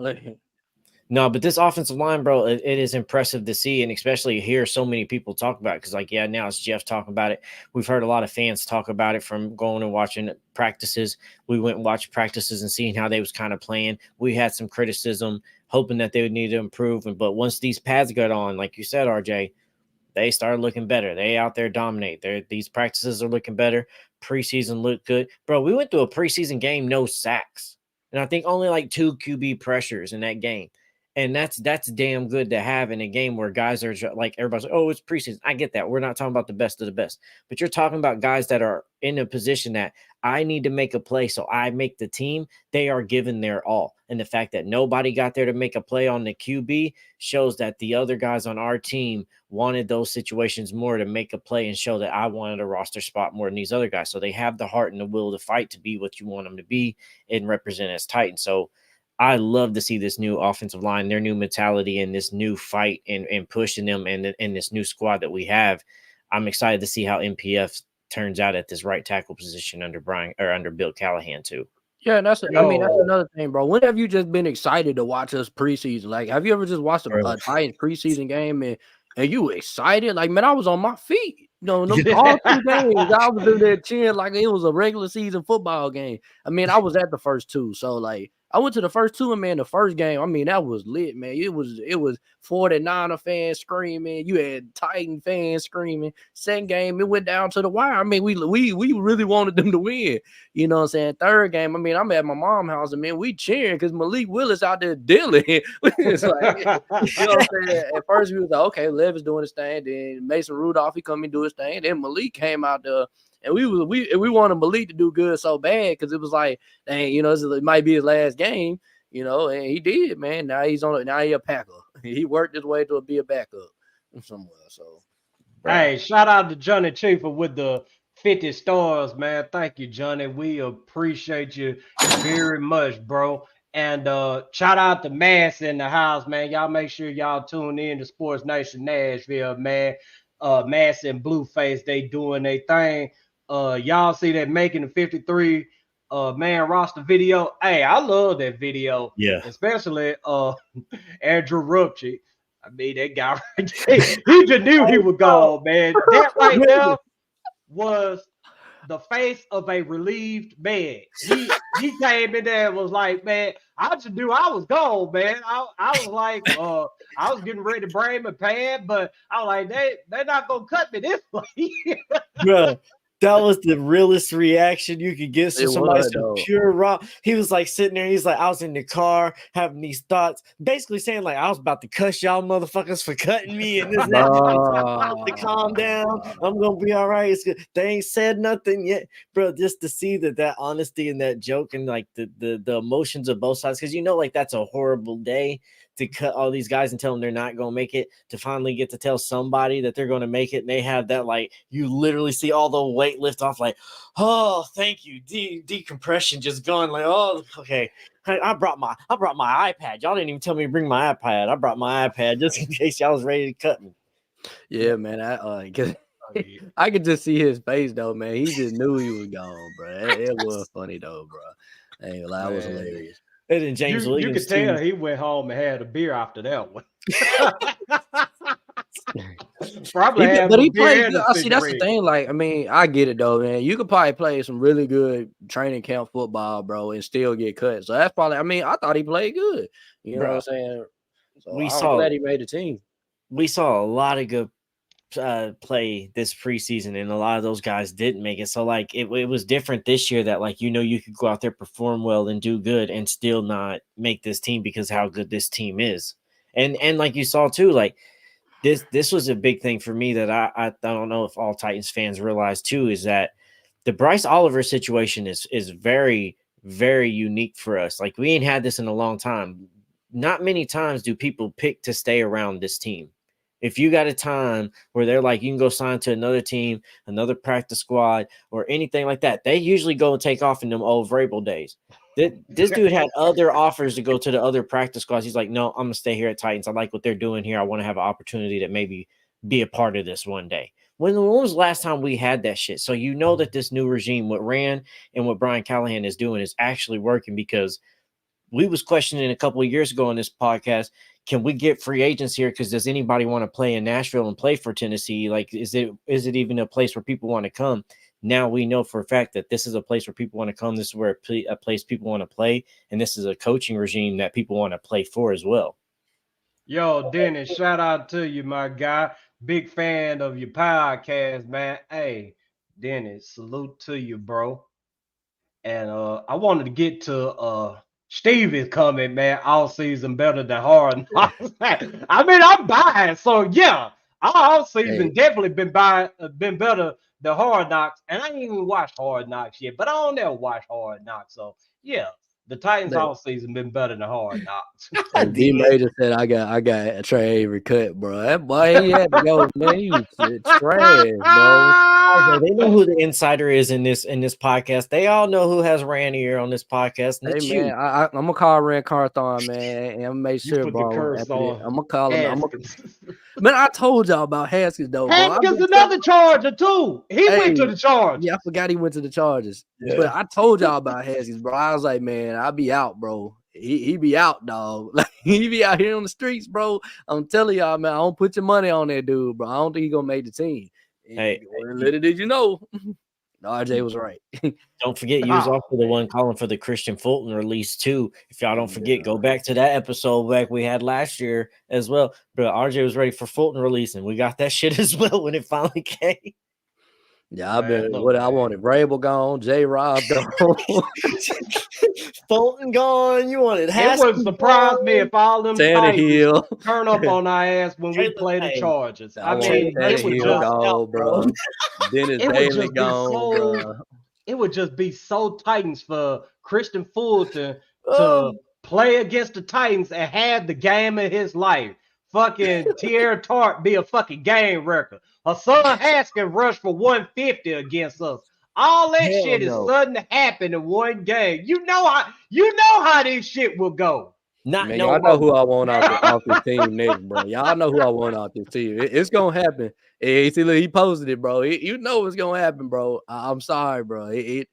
No, but this offensive line, bro, it is impressive to see, and especially hear so many people talk about it. Because, now it's Jeff talking about it. We've heard a lot of fans talk about it from going and watching practices. We went and watched practices and seeing how they was kind of playing. We had some criticism, hoping that they would need to improve. But once these pads got on, like you said, RJ, they started looking better. They out there dominate. These practices are looking better. Preseason looked good. Bro, we went through a preseason game, no sacks. And I think only like 2 QB pressures in that game. And that's damn good to have in a game where guys are like, everybody's like, oh, it's preseason. I get that. We're not talking about the best of the best. But you're talking about guys that are in a position that I need to make a play, so I make the team. They are giving their all. And the fact that nobody got there to make a play on the QB shows that the other guys on our team wanted those situations more to make a play and show that I wanted a roster spot more than these other guys. So they have the heart and the will to fight to be what you want them to be and represent as Titans. So I love to see this new offensive line, their new mentality, and this new fight and pushing them and this new squad that we have. I'm excited to see how MPF turns out at this right tackle position under Bill Callahan too. Yeah, that's another thing, bro. When have you just been excited to watch us preseason? Like, have you ever just watched a Titans preseason game and you excited? Like, man, I was on my feet. No, all 2 games, I was in there cheering like it was a regular season football game. I mean, I was at the first 2, so like I went to the first 2, and man, the first game, I mean, that was lit, man. It was 49er fans screaming. You had Titan fans screaming. Second game, it went down to the wire. I mean, we really wanted them to win. You know what I'm saying? Third game, I mean, I'm at my mom's house, and man, we cheering because Malik Willis out there dealing. It's like, you know what I'm saying? At first, we was like, okay, Levis doing his thing. Then Mason Rudolph, he come and do his thing. Then Malik came out there. And we wanted Malik to do good so bad because it was like, dang, you know, it might be his last game, you know, and he did, man. Now he's a Packer. He worked his way to be a backup somewhere. So, hey, shout out to Johnny Chiefer with the 50 stars, man. Thank you, Johnny. We appreciate you very much, bro. And shout out to Mass in the house, man. Y'all make sure y'all tune in to Sports Nation Nashville, man. Mass and Blueface, they doing their thing. Y'all see that making the 53 man roster video. Hey, I love that video. Yeah. Especially Andrew Rupchi. I mean, that guy right there, he just knew he was gone, man. That right there was the face of a relieved man. He came in there and was like, man, I just knew I was gone, man. I was like, I was getting ready to bring my pad, but I was like, they're not gonna cut me this way. Bro, that was the realest reaction you could get. So somebody some pure raw. He was like sitting there. He's like, I was in the car having these thoughts, basically saying like, I was about to cuss y'all motherfuckers for cutting me and this and that. To calm down. I'm gonna be all right. It's good. They ain't said nothing yet, bro. Just to see that honesty and that joke and like the emotions of both sides, because you know, like that's a horrible day to cut all these guys and tell them they're not going to make it, to finally get to tell somebody that they're going to make it. And they have that, like, you literally see all the weight lift off, like, oh, thank you. Decompression just gone. Like, oh, okay. I brought my iPad. Y'all didn't even tell me to bring my iPad. I brought my iPad just in case y'all was ready to cut me. Yeah, man. I could just see his face though, man. He just knew he was gone, bro. It was funny though, bro. Ain't gonna lie, it was hilarious. And then James Williams, you could tell he went home and had a beer after that one. Probably, but he played good. See, that's the thing. Like, I mean, I get it though, man. You could probably play some really good training camp football, bro, and still get cut. So that's probably. I mean, I thought he played good. You know what I'm saying? So I'm glad he made the team. We saw a lot of good play this preseason, and a lot of those guys didn't make it. So like it was different this year that like, you know, you could go out there, perform well and do good and still not make this team because how good this team is. And like you saw too, like this was a big thing for me that I don't know if all Titans fans realize too, is that the Bryce Oliver situation is very, very unique for us. Like we ain't had this in a long time. Not many times do people pick to stay around this team. If you got a time where they're like, you can go sign to another team, another practice squad, or anything like that, they usually go and take off in them old Vrabel days. This dude had other offers to go to the other practice squads. He's like, no, I'm going to stay here at Titans. I like what they're doing here. I want to have an opportunity to maybe be a part of this one day. When was the last time we had that shit? So you know that this new regime, what Rand and what Brian Callahan is doing is actually working, because we was questioning a couple of years ago on this podcast, can we get free agents here? Because does anybody want to play in Nashville and play for Tennessee? Like, is it even a place where people want to come? Now we know for a fact that this is a place where people want to come. This is where a place people want to play. And this is a coaching regime that people want to play for as well. Yo, Dennis, shout out to you, my guy. Big fan of your podcast, man. Hey, Dennis, salute to you, bro. And I wanted to get to Stevie's comment, man. All season better than Hard Knocks. I mean, I'm biased, so yeah, all season definitely been better than Hard Knocks. And I ain't even watched Hard Knocks yet, but I don't ever watch Hard Knocks. So yeah, the Titans all season been better than Hard Knocks. D Major said I got a Trey Avery cut, bro. That boy, he had to go, man. He was trash, bro. They know who the insider is in this podcast. They all know who has Rand here on this podcast. And hey, man, I'm gonna call Rand Carthon, man, and I'm gonna make sure, bro. I'm gonna call him. Man, I told y'all about Haskins though. Haskins another Charger too. He went to the Chargers. Yeah, I forgot he went to the Chargers. Yeah. But I told y'all about Haskins, bro. I was like, man, I'll be out, bro. He be out, dog. Like he be out here on the streets, bro. I'm telling y'all, man. I don't put your money on that dude, bro. I don't think he gonna make the team. Hey, little did you know, RJ was right. don't forget, you was also the one calling for the Christian Fulton release too. If y'all don't forget, go back to that episode back we had last year as well. But RJ was ready for Fulton release, and we got that shit as well when it finally came. Yeah, I've been what I wanted. Vrabel gone, J. Rob gone. Fulton gone. You wanted It wouldn't surprise me if all them Titans Tannehill turn up on our ass when we play the Chargers. I mean, it would just gone, bro. Dennis Bailey gone, bro. It would just be so Titans for Christian Fulton to play against the Titans and have the game of his life. Fucking Tierra Tart be a fucking game record. Hassan Haskins rush for 150 against us. All that shit is sudden to happen in one game. You know how this shit will go. Y'all know who I want off this team next, bro. Y'all know who I want off this team. It's gonna happen. Hey, see, look, he posted it, bro. You know it's gonna happen, bro. I'm sorry, bro. He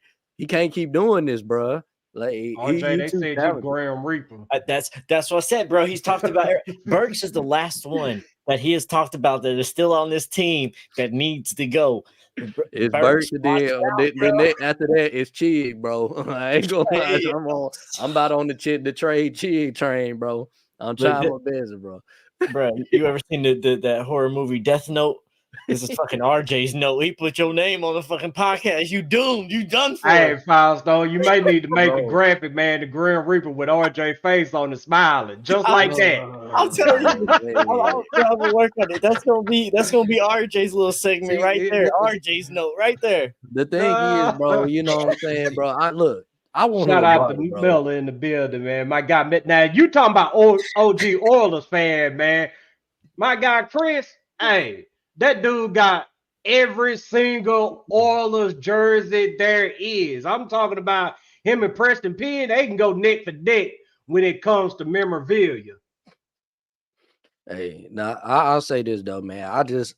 can't keep doing this, bro. Like RJ, they said you Graham Reaper. That's what I said, bro. He's talked about Burks is the last one that he has talked about that is still on this team that needs to go. It's Burks then after that it's Chig, bro. I ain't gonna lie. I'm about on the trade Chig train, bro. I'm trying my best, bro. Bro, you ever seen that horror movie Death Note? This is fucking RJ's note. He put your name on the fucking podcast. You doomed. You done for. Hey, Fausto, you may need to make a graphic, man. The Grim Reaper with RJ face on it, smiling, just like that. I'll tell you. I'll work on it. That's gonna be RJ's little segment right there. RJ's note right there. The thing is, bro, you know what I'm saying, bro. I want shout out to Miller in the building, man. My guy, now you talking about OG Oilers fan, man. My guy Chris, hey. That dude got every single Oilers jersey there is. I'm talking about him and Preston Penn. They can go neck for neck when it comes to memorabilia. Hey, now I'll say this though, man.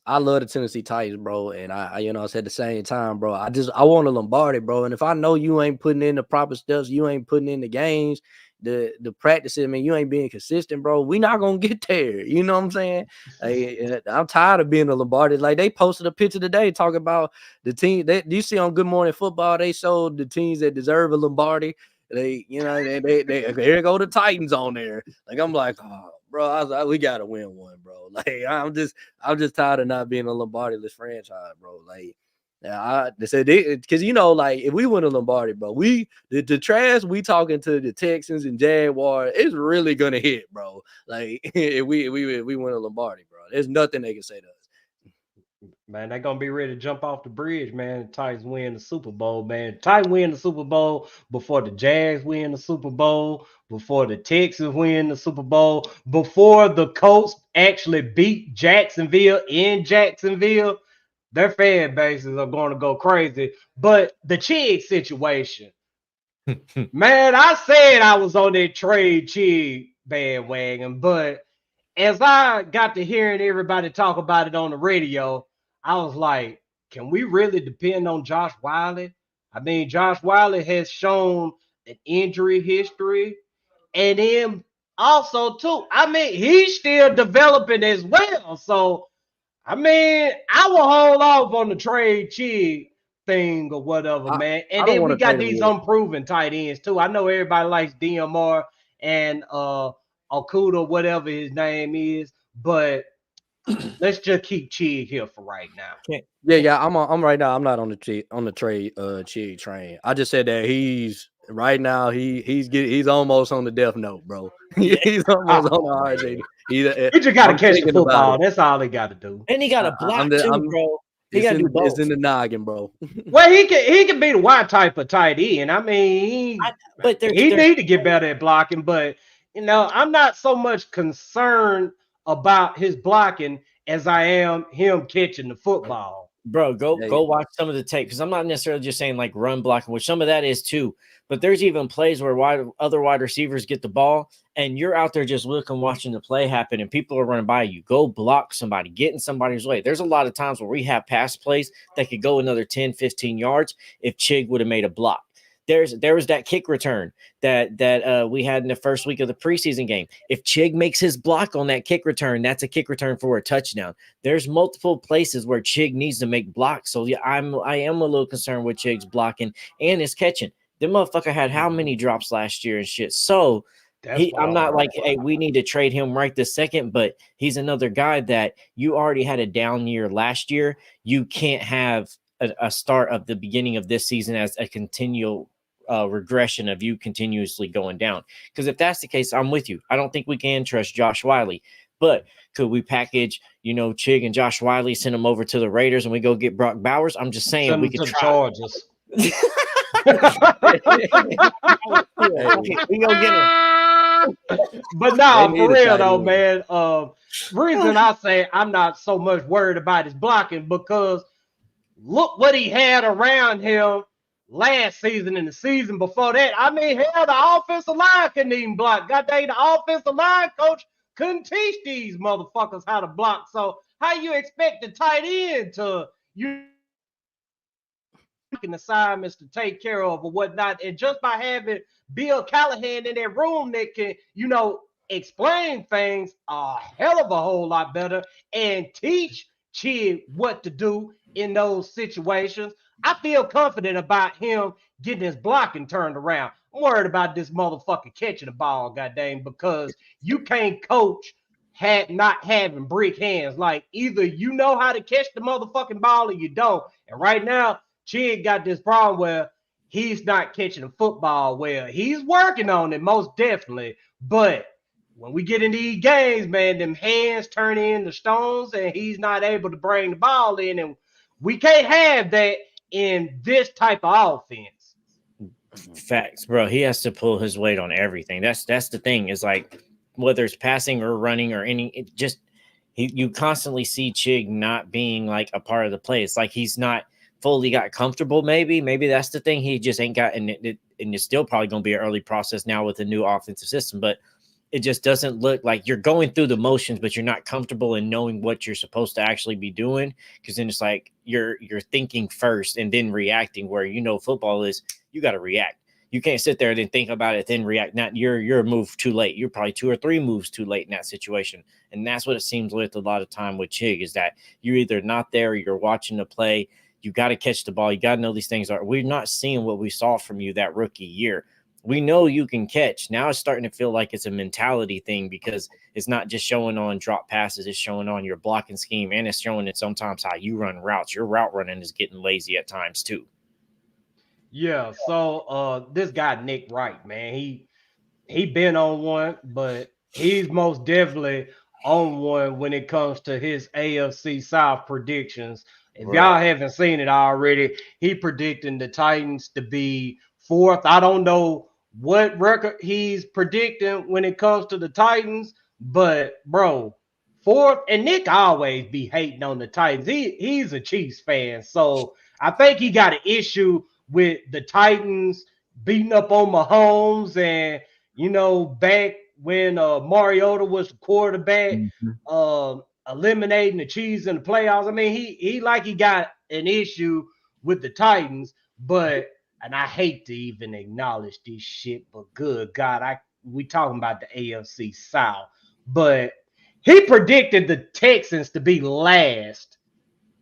I love the Tennessee Titans, bro. And I said at the same time, bro. I want a Lombardi, bro. And if I know you ain't putting in the proper steps, you ain't putting in the games, the practices, I mean, you ain't being consistent, bro. We not gonna get there. You know what I'm saying? I'm tired of being a Lombardi. Like they posted a picture today talking about the team that you see on Good Morning Football. They showed the teams that deserve a Lombardi. They here go the Titans on there. Like I'm like, oh, bro, I was like, we gotta win one, bro. Like I'm just tired of not being a Lombardi-less franchise, bro. Like. They said because like if we win a Lombardi, bro, the trash we talking to the Texans and Jaguars, it's really gonna hit, bro. Like if we win a Lombardi, bro, there's nothing they can say to us. Man, they're gonna be ready to jump off the bridge, man. The Titans win the Super Bowl, man. The Titans win the Super Bowl before the Jags win the Super Bowl, before the Texans win the Super Bowl, before the Colts actually beat Jacksonville in Jacksonville. Their fan bases are going to go crazy. But the Chig situation, man, I said I was on that trade Chig bandwagon, but as I got to hearing everybody talk about it on the radio, I was like, can we really depend on Josh Wiley? I mean, Josh Wiley has shown an injury history. And then also, too, I mean, he's still developing as well. So, I mean, I will hold off on the trade Chig thing or whatever, man. And then we got these unproven tight ends, too. I know everybody likes DMR and Okuda, whatever his name is, but let's just keep Chig here for right now. Yeah, I'm right now. I'm not on the trade Chig train. I just said that he's right now. He's almost on the death note, bro. He's almost on the RJ. He just got to catch the football. That's all he got to do. And he got to block too, bro. He got to do both. It's in the noggin, bro. Well, he can be the wide type of tight end. I mean, he need to get better at blocking. But I'm not so much concerned about his blocking as I am him catching the football. Bro, go watch some of the tape because I'm not necessarily just saying like run blocking, which some of that is too. But there's even plays where other wide receivers get the ball and you're out there just looking, watching the play happen, and people are running by you. Go block somebody, get in somebody's way. There's a lot of times where we have pass plays that could go another 10, 15 yards if Chig would have made a block. There was that kick return that we had in the first week of the preseason game. If Chig makes his block on that kick return, that's a kick return for a touchdown. There's multiple places where Chig needs to make blocks. So yeah, I am a little concerned with Chig's blocking and his catching. The motherfucker had how many drops last year and shit. So I'm not like, hey, we need to trade him right this second, but he's another guy that you already had a down year last year. You can't have a start of the beginning of this season as a continual regression of you continuously going down. Because if that's the case, I'm with you. I don't think we can trust Josh Wiley. But could we package, Chig and Josh Wiley, send them over to the Raiders, and we go get Brock Bowers? I'm just saying Send we them could to try. Chargers. We go get him. But no, They for need a real tight though, end. man. Reason I say I'm not so much worried about his blocking because look what he had around him last season and the season before that. I mean, hell, the offensive line couldn't even block. God dang, the offensive line coach couldn't teach these motherfuckers how to block. So how you expect the tight end to assignments to take care of or whatnot? And just by having Bill Callahan in that room that can, explain things a hell of a whole lot better and teach Chig what to do in those situations, I feel confident about him getting his blocking turned around. I'm worried about this motherfucker catching the ball, goddamn, because you can't coach not having brick hands. Like, either you know how to catch the motherfucking ball or you don't. And right now, Chig got this problem where he's not catching the football well. He's working on it, most definitely. But when we get in these games, man, them hands turn into stones and he's not able to bring the ball in. And we can't have that in this type of offense. Facts, bro. He has to pull his weight on everything. That's the thing. Is like whether it's passing or running or you constantly see Chig not being like a part of the play. It's like he's not fully got comfortable. Maybe that's the thing. He just ain't got, and it's still probably going to be an early process now with the new offensive system, but it just doesn't look like you're going through the motions, but you're not comfortable in knowing what you're supposed to actually be doing. Because then it's like you're thinking first and then reacting. Where football is you got to react. You can't sit there and then think about it then react. Not you're a move too late. You're probably 2 or 3 moves too late in that situation. And that's what it seems with a lot of time with Chig is that you're either not there or you're watching the play. You got to catch the ball. You got to know these things are. We're not seeing what we saw from you that rookie year. We know you can catch. Now it's starting to feel like it's a mentality thing because it's not just showing on drop passes. It's showing on your blocking scheme, and it's showing it sometimes how you run routes. Your route running is getting lazy at times too. Yeah. So this guy Nick Wright, man, he been on one, but he's most definitely on one when it comes to his AFC South predictions. If y'all haven't seen it already, he predicting the Titans to be 4th. I don't know what record he's predicting when it comes to the Titans, but bro, 4th. And Nick always be hating on the Titans. He's a Chiefs fan, so I think he got an issue with the Titans beating up on Mahomes and back when Mariota was the quarterback, eliminating the Chiefs in the playoffs. I mean, he got an issue with the Titans, and I hate to even acknowledge this shit, but good God, we talking about the AFC South. But he predicted the Texans to be last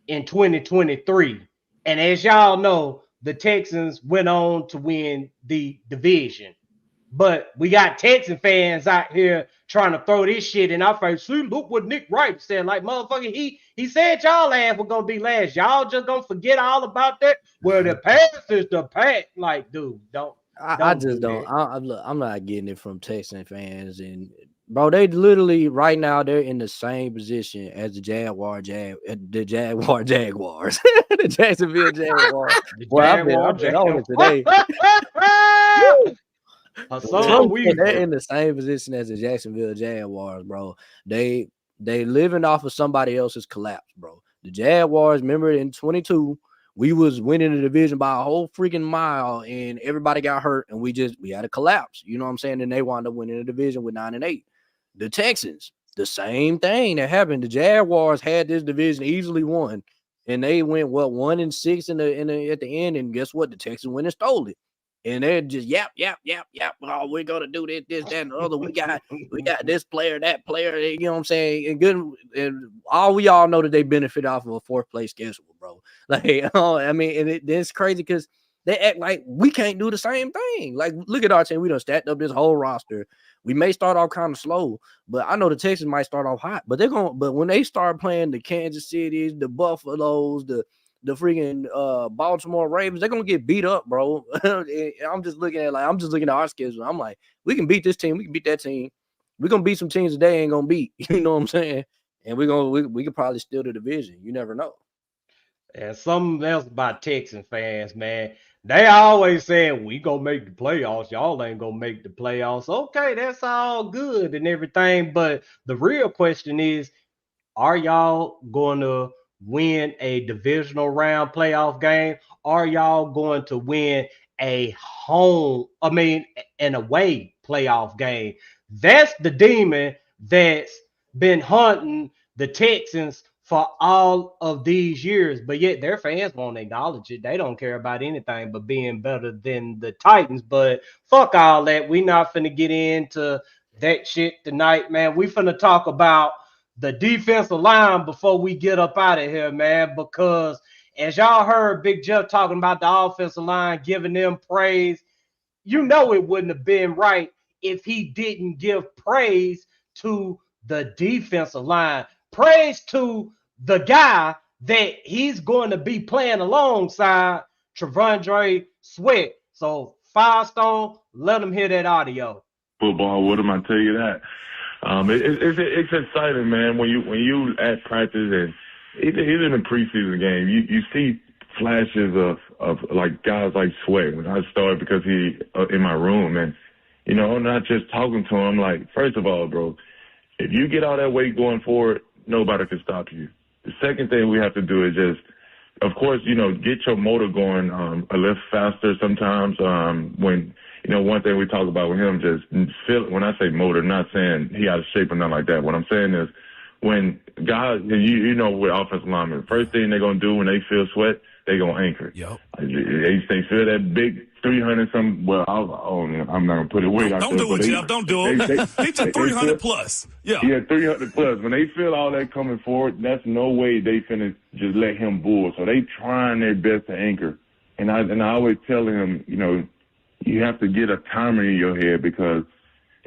in 2023. And as y'all know, the Texans went on to win the division. But we got Texan fans out here trying to throw this shit in our face. See, look what Nick Wright said. Like, motherfucker, he said y'all ass were going to be last. Y'all just going to forget all about that? Well, the past is the past. Like, dude, I just don't. I'm not getting it from Texan fans. And, bro, they literally, right now, they're in the same position as the Jaguars. The Jacksonville Jaguars. I've been on it today. They're in the same position as the Jacksonville Jaguars, bro. They living off of somebody else's collapse, bro. The Jaguars, remember in 22, we was winning the division by a whole freaking mile, and everybody got hurt, and we had a collapse. You know what I'm saying? And they wound up winning the division with 9-8. The Texans, the same thing that happened. The Jaguars had this division easily won, and they went 1-6 at the end, and guess what? The Texans went and stole it. And they're just yap. Oh, we're gonna do this, that, and the other. We got this player, that player. You know what I'm saying? And good. And we all know that they benefit off of a 4th place schedule, bro. Like, I mean, and it's crazy because they act like we can't do the same thing. Like, look at our team. We done stacked up this whole roster. We may start off kind of slow, but I know the Texans might start off hot. But but when they start playing the Kansas Cities, the Buffaloes, the freaking Baltimore Ravens, they're gonna get beat up, bro. I'm just looking at our schedule. I'm like, we can beat this team, we can beat that team. We're gonna beat some teams that they ain't gonna beat. You know what I'm saying? And we could probably steal the division. You never know. And something else about Texan fans, man. They always saying we gonna make the playoffs. Y'all ain't gonna make the playoffs. Okay, that's all good and everything. But the real question is, are y'all going to win a divisional round playoff game? Are y'all going to win an away playoff game? That's the demon that's been hunting the Texans for all of these years, but yet their fans won't acknowledge it. They don't care about anything but being better than the Titans. But fuck all that. We not finna get into that shit tonight, man. We finna talk about the defensive line before we get up out of here, man, because as y'all heard Big Jeff talking about the offensive line, giving them praise, you know it wouldn't have been right if he didn't give praise to the defensive line. Praise to the guy that he's going to be playing alongside, Trevondre Sweat. So, Firestone, let him hear that audio. Football, what am I tell you that? It's exciting, man. When you at practice and even in a preseason game, you see flashes of like guys like Sweat. When I started because he in my room, and I'm not just talking to him. Like, first of all, bro, if you get all that weight going forward, nobody can stop you. The second thing we have to do is just, of course, get your motor going a little faster sometimes. When, one thing we talk about with him, just feel, when I say motor, not saying he out of shape or nothing like that. What I'm saying is when guys, with offensive linemen, first thing they're going to do when they feel Sweat, they're going to anchor. Yep. They feel that big 300 something. Well, I'm not going to put it weight out there. Don't do it, Jeff. Don't do it. Get to 300 plus. Yeah. Yeah, 300 plus. When they feel all that coming forward, that's no way they finna just let him bull. So they trying their best to anchor. And I always tell him, you have to get a timer in your head because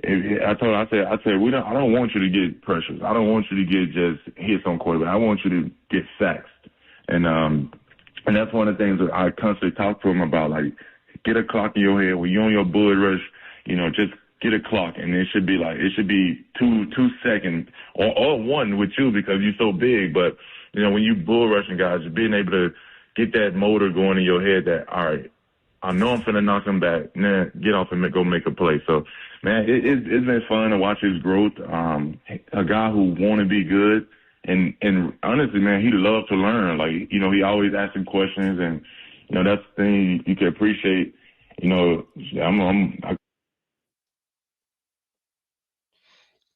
I said, I don't want you to get pressures. I don't want you to get just hits on quarterback. I want you to get sacks. And that's one of the things that I constantly talk to him about, like, get a clock in your head. When you're on your bullet rush, just get a clock. And it should be 2 seconds or one with you because you're so big. But, when you bull rushing guys, you're being able to get that motor going in your head that, all right, I know I'm finna knock him back. Nah, get off and go make a play. So, man, it's been fun to watch his growth. A guy who want to be good. And honestly, man, he loved to learn. Like, he always asking questions, and that's the thing you can appreciate.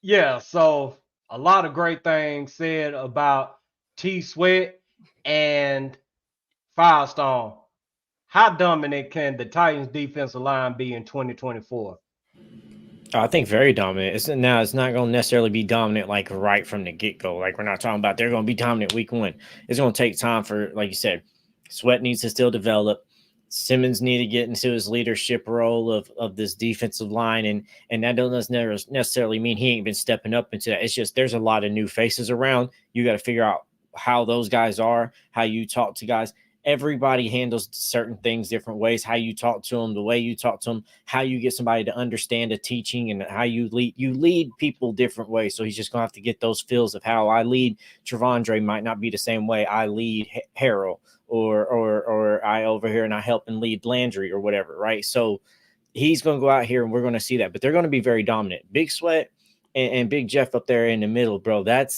Yeah, so a lot of great things said about T Sweat and Firestone. How dominant can the Titans defensive line be in 2024? I think very dominant. It's not going to necessarily be dominant like right from the get-go. Like, we're not talking about they're going to be dominant week 1. It's going to take time for, like you said, Sweat needs to still develop. Simmons need to get into his leadership role of this defensive line, and that doesn't necessarily mean he ain't been stepping up into that. It's just there's a lot of new faces around. You got to figure out how those guys are, how you talk to guys. Everybody handles certain things different ways, how you talk to them, the way you talk to them, how you get somebody to understand the teaching, and how you lead people different ways. So he's just going to have to get those feels of how I lead. Trevondre might not be the same way I lead Harrell or I over here and I help and lead Landry or whatever, right? So he's going to go out here and we're going to see that, but they're going to be very dominant. Big Sweat and Big Jeff up there in the middle, bro, they're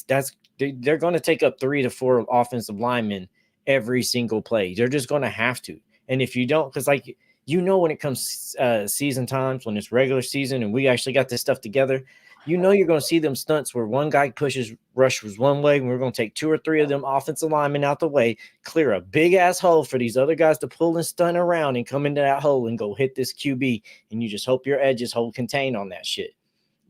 going to take up 3 to 4 offensive linemen every single play. They're just going to have to. And if you don't, because when it comes season times, when it's regular season and we actually got this stuff together, you know you're going to see them stunts where one guy pushes rushers one way, and we're going to take 2 or 3 of them offensive linemen out the way, clear a big-ass hole for these other guys to pull and stunt around and come into that hole and go hit this QB, and you just hope your edges hold contain on that shit.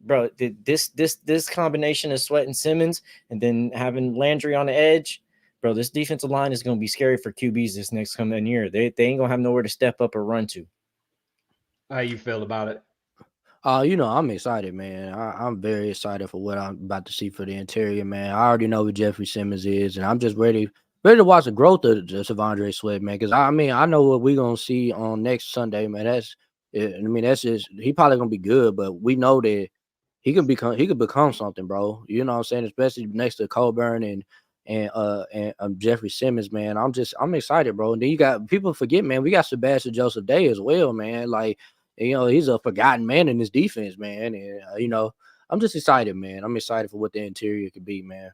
Bro, this combination of Sweat and Simmons and then having Landry on the edge, bro, this defensive line is going to be scary for QBs this next coming year. They ain't going to have nowhere to step up or run to. How you feel about it? I'm excited, man. I'm very excited for what I'm about to see for the interior, man. I already know what Jeffery Simmons is, and I'm just ready to watch the growth of Savondre Sweat, man. Because I know what we're gonna see on next Sunday, man. That's just he probably gonna be good, but we know that he could become something, bro. You know what I'm saying? Especially next to Colburn and Jeffery Simmons, man. I'm excited, bro. And then you got people forget, man. We got Sebastian Joseph Day as well, man. Like. He's a forgotten man in this defense, man. And, I'm just excited, man. I'm excited for what the interior could be, man.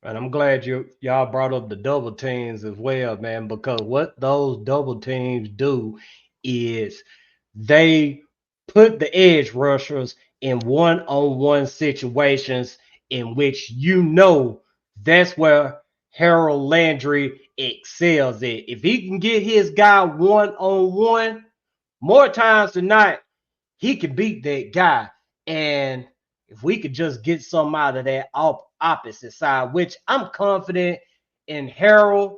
And I'm glad y'all brought up the double teams as well, man, because what those double teams do is they put the edge rushers in one-on-one situations in which that's where Harold Landry excels at. If he can get his guy one-on-one, more times than not, he can beat that guy. And if we could just get some out of that opposite side, which I'm confident in Harold,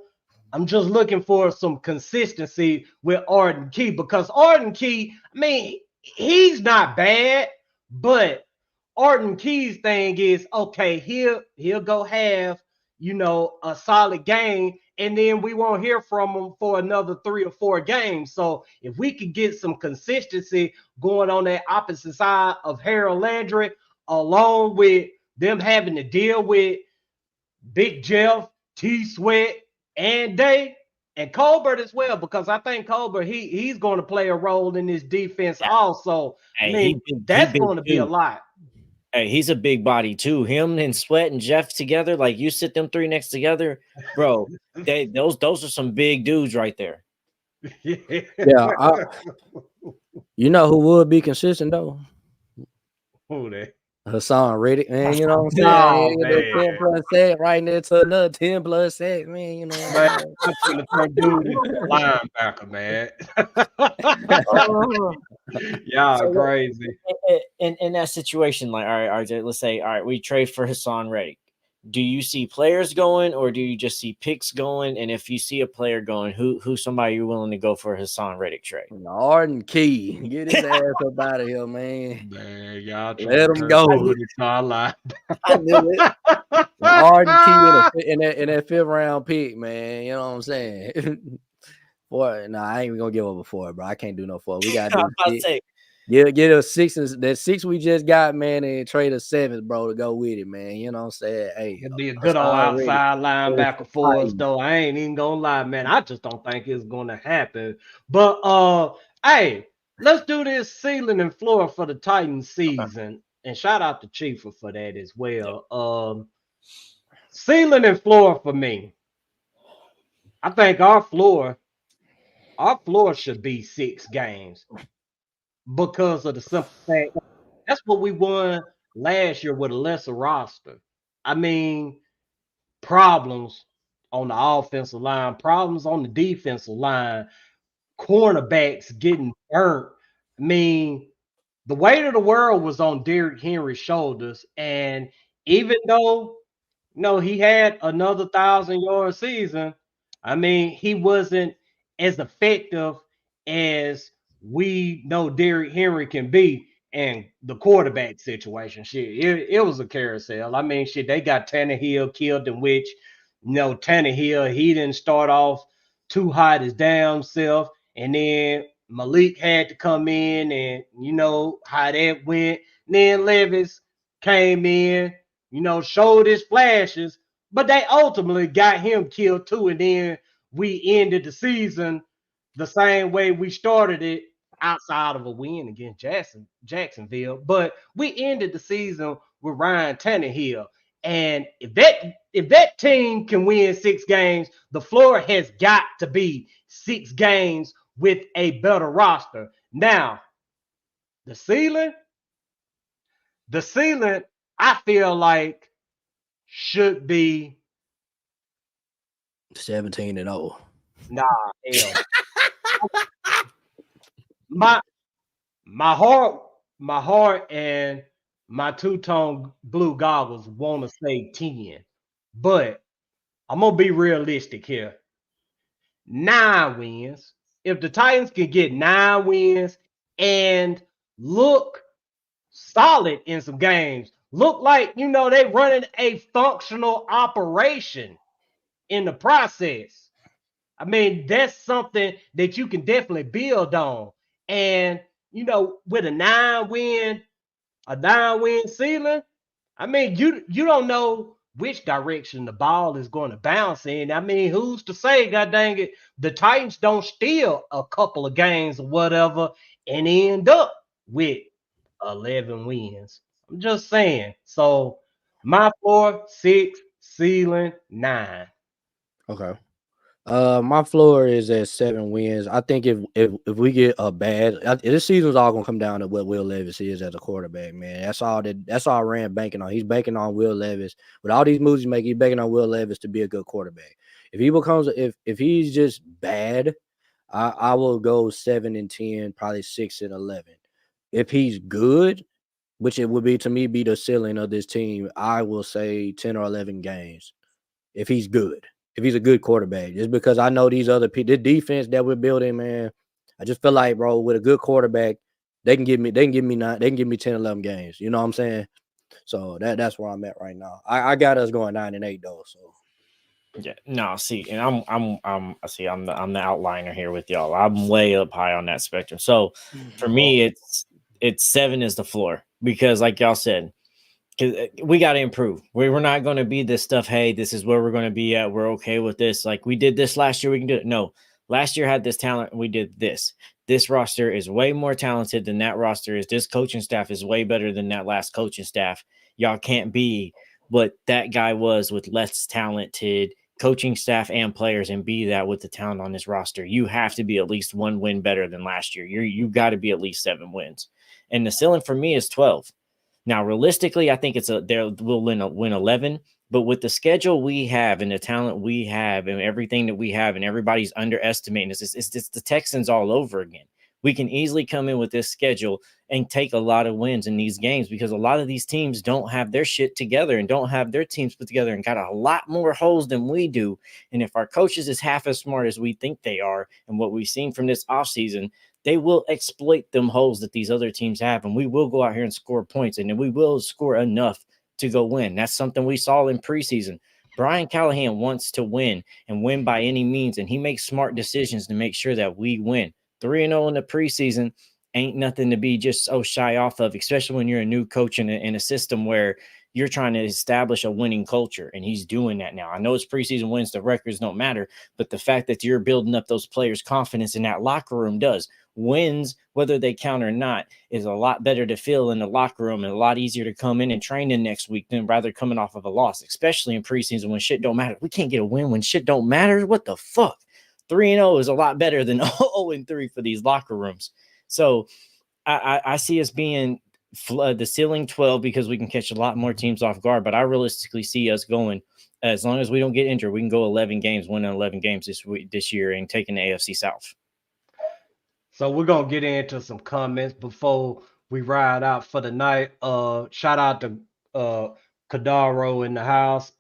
I'm just looking for some consistency with Arden Key, because Arden Key, he's not bad, but Arden Key's thing is, okay, he'll go have, a solid game, and then we won't hear from him for another 3 or 4 games. So if we could get some consistency going on that opposite side of Harold Landry, along with them having to deal with Big Jeff, T Sweat, and Day, and Colbert as well, because I think Colbert, he's going to play a role in this defense also. That's going to be a lot. Hey, he's a big body too. Him and Sweat and Jeff together, like you sit them 3 next together, bro. Those are some big dudes right there. Yeah. You know who would be consistent though? Who that? Hassan Reddick, man. You know what I'm saying? No, 10 plus set right there to another 10 plus set, man. You know what I'm saying? Linebacker, man. Y'all so, crazy. In that situation, like, all right, RJ, let's say, all right, we trade for Hassan Reddick. Do you see players going, or do you just see picks going? And if you see a player going, who's somebody you're willing to go for a Hassan Reddick trade? Arden Key, get his ass up out of here, man. Man, y'all let him go. I knew it. Arden Key in that 5th round pick, man. You know what I'm saying? Boy, I ain't even gonna give up a 4, bro. I can't do no 4. We got to get a 6. That 6 we just got, man, and trade a 7th, bro, to go with it, man. You know what I'm saying? Hey, it'd be a good old outside linebacker for us, though. I ain't even gonna lie, man. I just don't think it's gonna happen. But hey, let's do this ceiling and floor for the Titans season. And shout out to Chiefer for that as well. Ceiling and floor for me. I think our floor should be 6 games. Because of the simple fact, that's what we won last year with a lesser roster. Problems on the offensive line, problems on the defensive line, cornerbacks getting burnt. The weight of the world was on Derrick Henry's shoulders. And even though, he had another 1,000-yard season, he wasn't as effective as we know Derrick Henry can be in the quarterback situation. It was a carousel. They got Tannehill killed, in which, Tannehill, he didn't start off too hot his damn self. And then Malik had to come in, and how that went. And then Levis came in, showed his flashes, but they ultimately got him killed too. And then we ended the season the same way we started it, outside of a win against Jacksonville. But we ended the season with Ryan Tannehill. And if that team can win 6 games, the floor has got to be 6 games with a better roster. Now, the ceiling, The ceiling, I feel like, should be 17-0. nah, hell. my my heart and my two-tone blue goggles want to say 10, but I'm gonna be realistic here. 9 wins. If the Titans can get 9 wins and look solid in some games, look like they running a functional operation in the process. I mean, that's something that you can definitely build on. And with a 9-win ceiling, I mean, you don't know which direction the ball is going to bounce in. I mean, who's to say, god dang it, the Titans don't steal a couple of games or whatever and end up with 11 wins. I'm just saying. So my floor 6, ceiling 9. Okay. My floor is at 7 wins. I think if we get a this season's all gonna come down to what Will Levis is as a quarterback, man. That's all Rand banking on. He's banking on Will Levis. With all these moves he's making, he's banking on Will Levis to be a good quarterback. If he becomes if he's just bad, I will go 7-10, probably 6-11. If he's good, which it would be to me be the ceiling of this team, I will say 10 or 11 games. If he's good. If he's a good quarterback, just because I know these other people, the defense that we're building, man, I just feel like, bro, with a good quarterback, they can give me 10, 11 games. You know what I'm saying? So that's where I'm at right now. I got us going 9-8 though. So yeah, no, see, and I'm the outliner here with y'all. I'm way up high on that spectrum. So for me, it's 7 is the floor because, like y'all said, because we got to improve. We're not going to be this stuff. Hey, this is where we're going to be at. We're okay with this. Like we did this last year. We can do it. No, last year had this talent. We did this. This roster is way more talented than that roster is. This coaching staff is way better than that last coaching staff. Y'all can't be what that guy was with less talented coaching staff and players and be that with the talent on this roster. You have to be at least 1 win better than last year. You got to be at least 7 wins. And the ceiling for me is 12. Now, realistically, I think we'll win 11, but with the schedule we have and the talent we have and everything that we have and everybody's underestimating us, it's the Texans all over again. We can easily come in with this schedule and take a lot of wins in these games because a lot of these teams don't have their shit together and don't have their teams put together and got a lot more holes than we do. And if our coaches is half as smart as we think they are and what we've seen from this offseason, they will exploit them holes that these other teams have, and we will go out here and score points, and then we will score enough to go win. That's something we saw in preseason. Brian Callahan wants to win and win by any means, and he makes smart decisions to make sure that we win. 3-0 in the preseason ain't nothing to be just so shy off of, especially when you're a new coach in a system where you're trying to establish a winning culture, and he's doing that now. I know it's preseason wins, the records don't matter, but the fact that you're building up those players' confidence in that locker room does. Wins, whether they count or not, is a lot better to feel in the locker room and a lot easier to come in and train in next week than rather coming off of a loss, especially in preseason when shit don't matter. We can't get a win when shit don't matter. What the fuck? 3-0 is a lot better than 0-3 for these locker rooms. So I see us being the ceiling 12 because we can catch a lot more teams off guard, but I realistically see us going, as long as we don't get injured, we can go 11 games, winning 11 games this year and taking the AFC South. So we're going to get into some comments before we ride out for the night. Shout out to Kadaro in the house.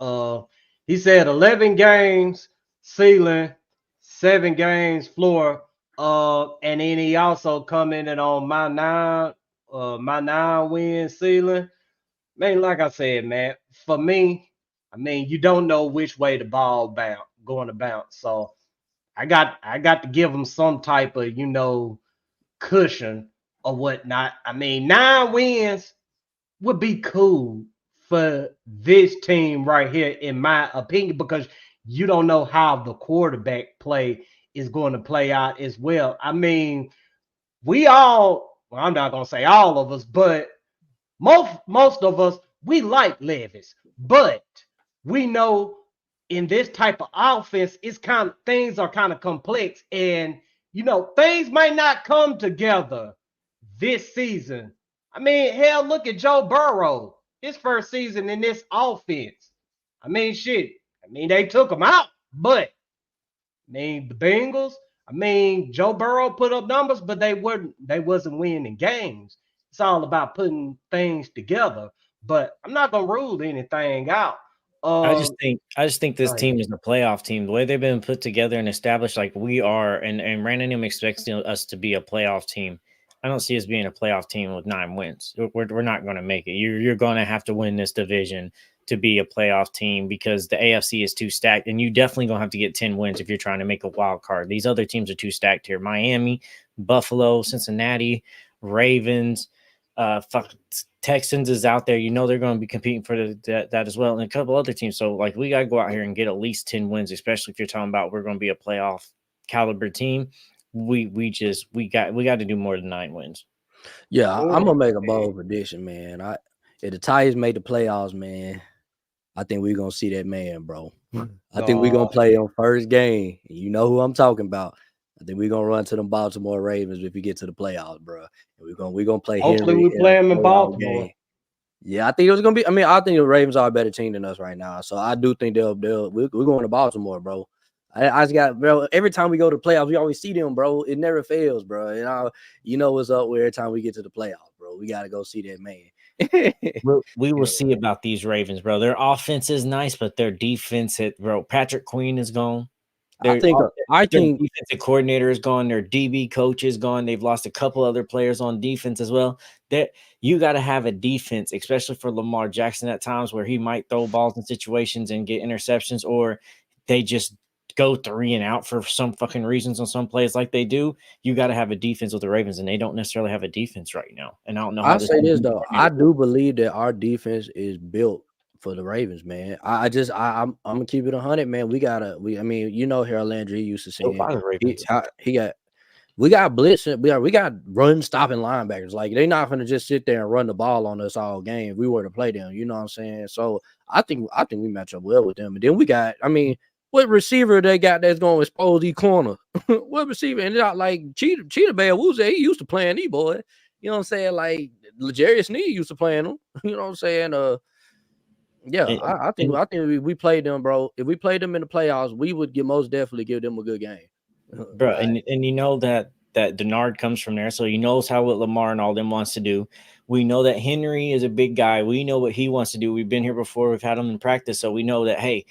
He said 11 games ceiling, 7 games floor. And then he also commented on my 9-win ceiling. Man, like I said, man, for me, I mean, you don't know which way the ball going to bounce. So I got to give them some type of, cushion or whatnot. I mean, 9 wins would be cool for this team right here, in my opinion, because you don't know how the quarterback play is going to play out as well. I mean, I'm not going to say all of us, but most of us, we like Levis, but we know in this type of offense, things are kind of complex, and things might not come together this season. I mean, hell, look at Joe Burrow. His first season in this offense. I mean, shit. I mean, they took him out, but I mean, the Bengals. I mean, Joe Burrow put up numbers, but they wasn't winning games. It's all about putting things together. But I'm not gonna rule anything out. I just think this Right. team is a playoff team. The way they've been put together and established, like we are, and Brandon Ingram expects us to be a playoff team. I don't see us being a playoff team with 9 wins. We're not going to make it. You're going to have to win this division to be a playoff team because the AFC is too stacked, and you definitely going to have to get 10 wins if you're trying to make a wild card. These other teams are too stacked here. Miami, Buffalo, Cincinnati, Ravens, Texans is out there. You know they're going to be competing for that as well, and a couple other teams. So, like, we got to go out here and get at least 10 wins, especially if you're talking about we're going to be a playoff caliber team. We got to do more than 9 wins. Yeah, I'm gonna make a bold prediction, man. If the Titans make the playoffs, man, I think we're gonna see that man, bro. I think we're gonna play on first game. You know who I'm talking about. I think we're gonna run to them Baltimore Ravens if we get to the playoffs, bro. And we're gonna play. Hopefully, Henry we play them in playoff Baltimore. game. Yeah, I think it was gonna be. I mean, I think the Ravens are a better team than us right now. So I do think we're going to Baltimore, bro. I just got, bro. Every time we go to playoffs, we always see them, bro. It never fails, bro. And you know what's up with every time we get to the playoffs, bro. We got to go see that man. We will see about these Ravens, bro. Their offense is nice, but their defense, bro. Patrick Queen is gone. I think defensive coordinator is gone. Their DB coach is gone. They've lost a couple other players on defense as well. That you got to have a defense, especially for Lamar Jackson at times where he might throw balls in situations and get interceptions, or they just go 3 and out for some fucking reasons on some plays like they do. You got to have a defense with the Ravens, and they don't necessarily have a defense right now. And I don't know. I'll say this though, I do believe that our defense is built for the Ravens, man. I'm gonna keep it 100, man. I mean, you know, Harold Landry used to say we got blitzing, we got run stopping linebackers. Like they're not gonna just sit there and run the ball on us all game if we were to play them. You know what I'm saying? So I think we match up well with them. And then we got, I mean, what receiver they got that's going to expose the corner? What receiver? And not like Cheetah Bear Woozy, he used to play in boy. You know what I'm saying? Like L'Jarius Sneed used to play in them. You know what I'm saying? Yeah, I think we played them, bro. If we played them in the playoffs, we would most definitely give them a good game, bro. Right. And you know that Denard comes from there, so he knows what Lamar and all them wants to do. We know that Henry is a big guy. We know what he wants to do. We've been here before. We've had him in practice, so we know that. Hey,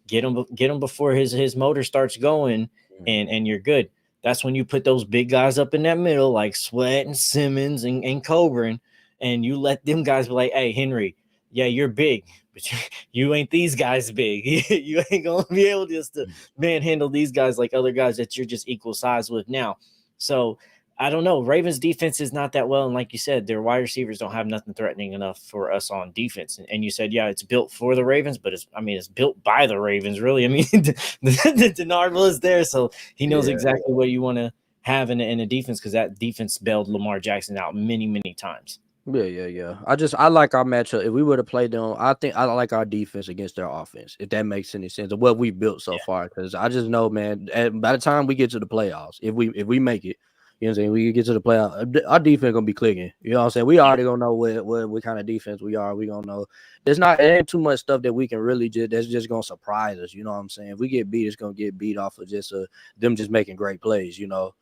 get him before his motor starts going, and you're good. That's when you put those big guys up in that middle, like Sweat and Simmons and Coburn, and you let them guys be like, hey, Henry, yeah, you're big, but you ain't these guys big. You ain't going to be able just to manhandle these guys like other guys that you're just equal size with now. So I don't know. Ravens defense is not that well. And like you said, their wide receivers don't have nothing threatening enough for us on defense. And you said, yeah, it's built for the Ravens, but it's built by the Ravens, really. I mean, the Denard was there, so he knows exactly what you want to have in a defense, because that defense bailed Lamar Jackson out many, many times. Yeah. I like our matchup. If we were to play them, I think I like our defense against their offense, if that makes any sense, of what we built so far. Because I just know, man, by the time we get to the playoffs, if we make it, you know what I'm saying, we get to the playoffs, our defense gonna be clicking. You know what I'm saying? We already gonna know what kind of defense we are. We gonna know it ain't too much stuff that we can really that's just gonna surprise us. You know what I'm saying? If we get beat, it's gonna get beat off of just them just making great plays. You know?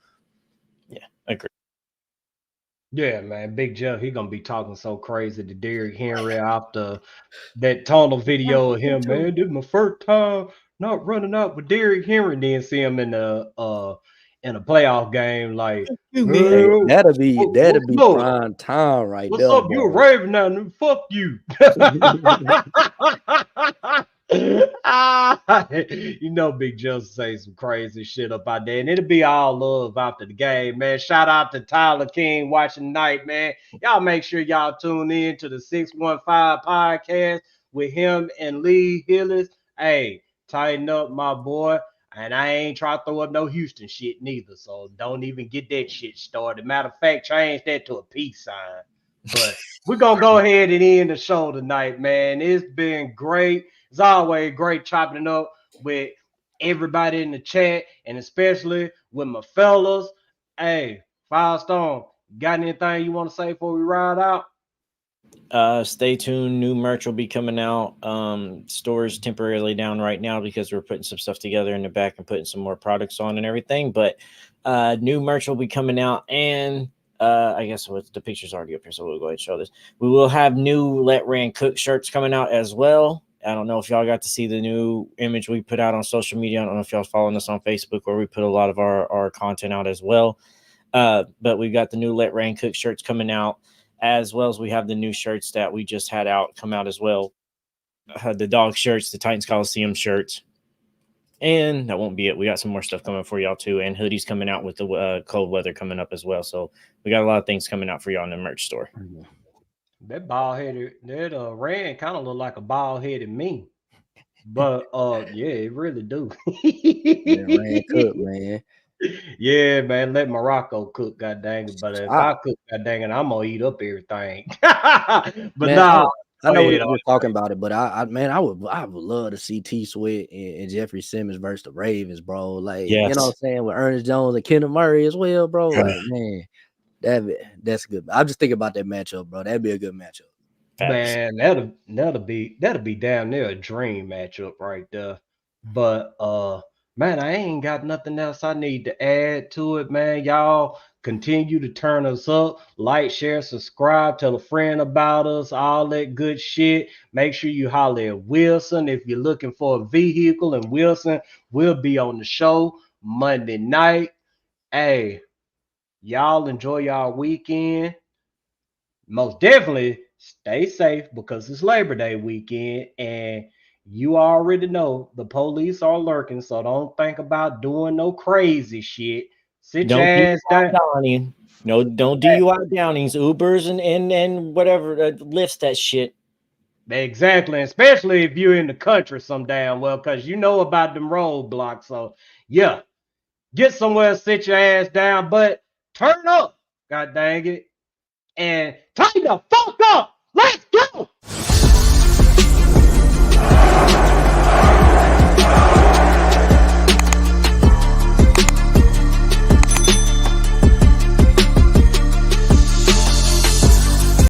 Yeah, I agree. Yeah, man, Big Jeff, he gonna be talking so crazy to Derrick Henry after that tunnel video of him. Man, this is my first time not running out with Derrick Henry. Then see him in a playoff game, like that'll be prime time right what's there. What's up? Boy. You a Raven now? Fuck you. You know, Big Jeff say some crazy shit up out there, and it'll be all love after the game, man. Shout out to Tyler King watching tonight, man. Y'all make sure y'all tune in to the 615 podcast with him and Lee Hillis. Hey, tighten up, my boy. And I ain't trying to throw up no Houston shit neither, so don't even get that shit started. Matter of fact, change that to a peace sign. But we're going to go ahead and end the show tonight, man. It's been great. It's always great chopping it up with everybody in the chat, and especially with my fellas. Hey, Firestone, got anything you want to say before we ride out? Stay tuned. New merch will be coming out. Stores temporarily down right now because we're putting some stuff together in the back and putting some more products on and everything. But new merch will be coming out, and I guess the picture's already up here, so we'll go ahead and show this. We will have new Let Rand Cook shirts coming out as well. I don't know if y'all got to see the new image we put out on social media. I don't know if y'all following us on Facebook, where we put a lot of our content out as well. But we've got the new Let Rand Cook shirts coming out, as well as we have the new shirts that we just had come out as well. The dog shirts, the Titans Colosseum shirts. And that won't be it. We got some more stuff coming for y'all too, and hoodies coming out with the cold weather coming up as well. So we got a lot of things coming out for y'all in the merch store. That bald-headed, that Rand kind of look like a bald-headed me. But yeah, it really do. Rand Cook, man. Yeah, man, let Morocco cook, god dang it. But if I cook, god dang it, I'm gonna eat up everything. But Man, nah, I know ahead, we're talking about it, but I would love to see T Sweat and Jeffery Simmons versus the Ravens, bro. Like, you know what I'm saying, with Ernest Jones and Kenneth Murray as well, bro. Like, man, that's good. I'm just thinking about that matchup, bro. That'd be a good matchup. Man, that'll be damn near a dream matchup right there. But man, I ain't got nothing else I need to add to it, man. Y'all continue to turn us up, like, share, subscribe, tell a friend about us, all that good shit. Make sure you holler at Wilson if you're looking for a vehicle, and Wilson will be on the show Monday night. Hey, y'all enjoy y'all weekend. Most definitely stay safe because it's Labor Day weekend, and you already know the police are lurking, so don't think about doing no crazy shit. Sit your ass down. No, don't DUI downings, Ubers and whatever lifts that shit. Exactly, especially if you're in the country some damn well, because you know about them roadblocks. So yeah, get somewhere, sit your ass down, but turn up, god dang it, and tighten the fuck up. Let's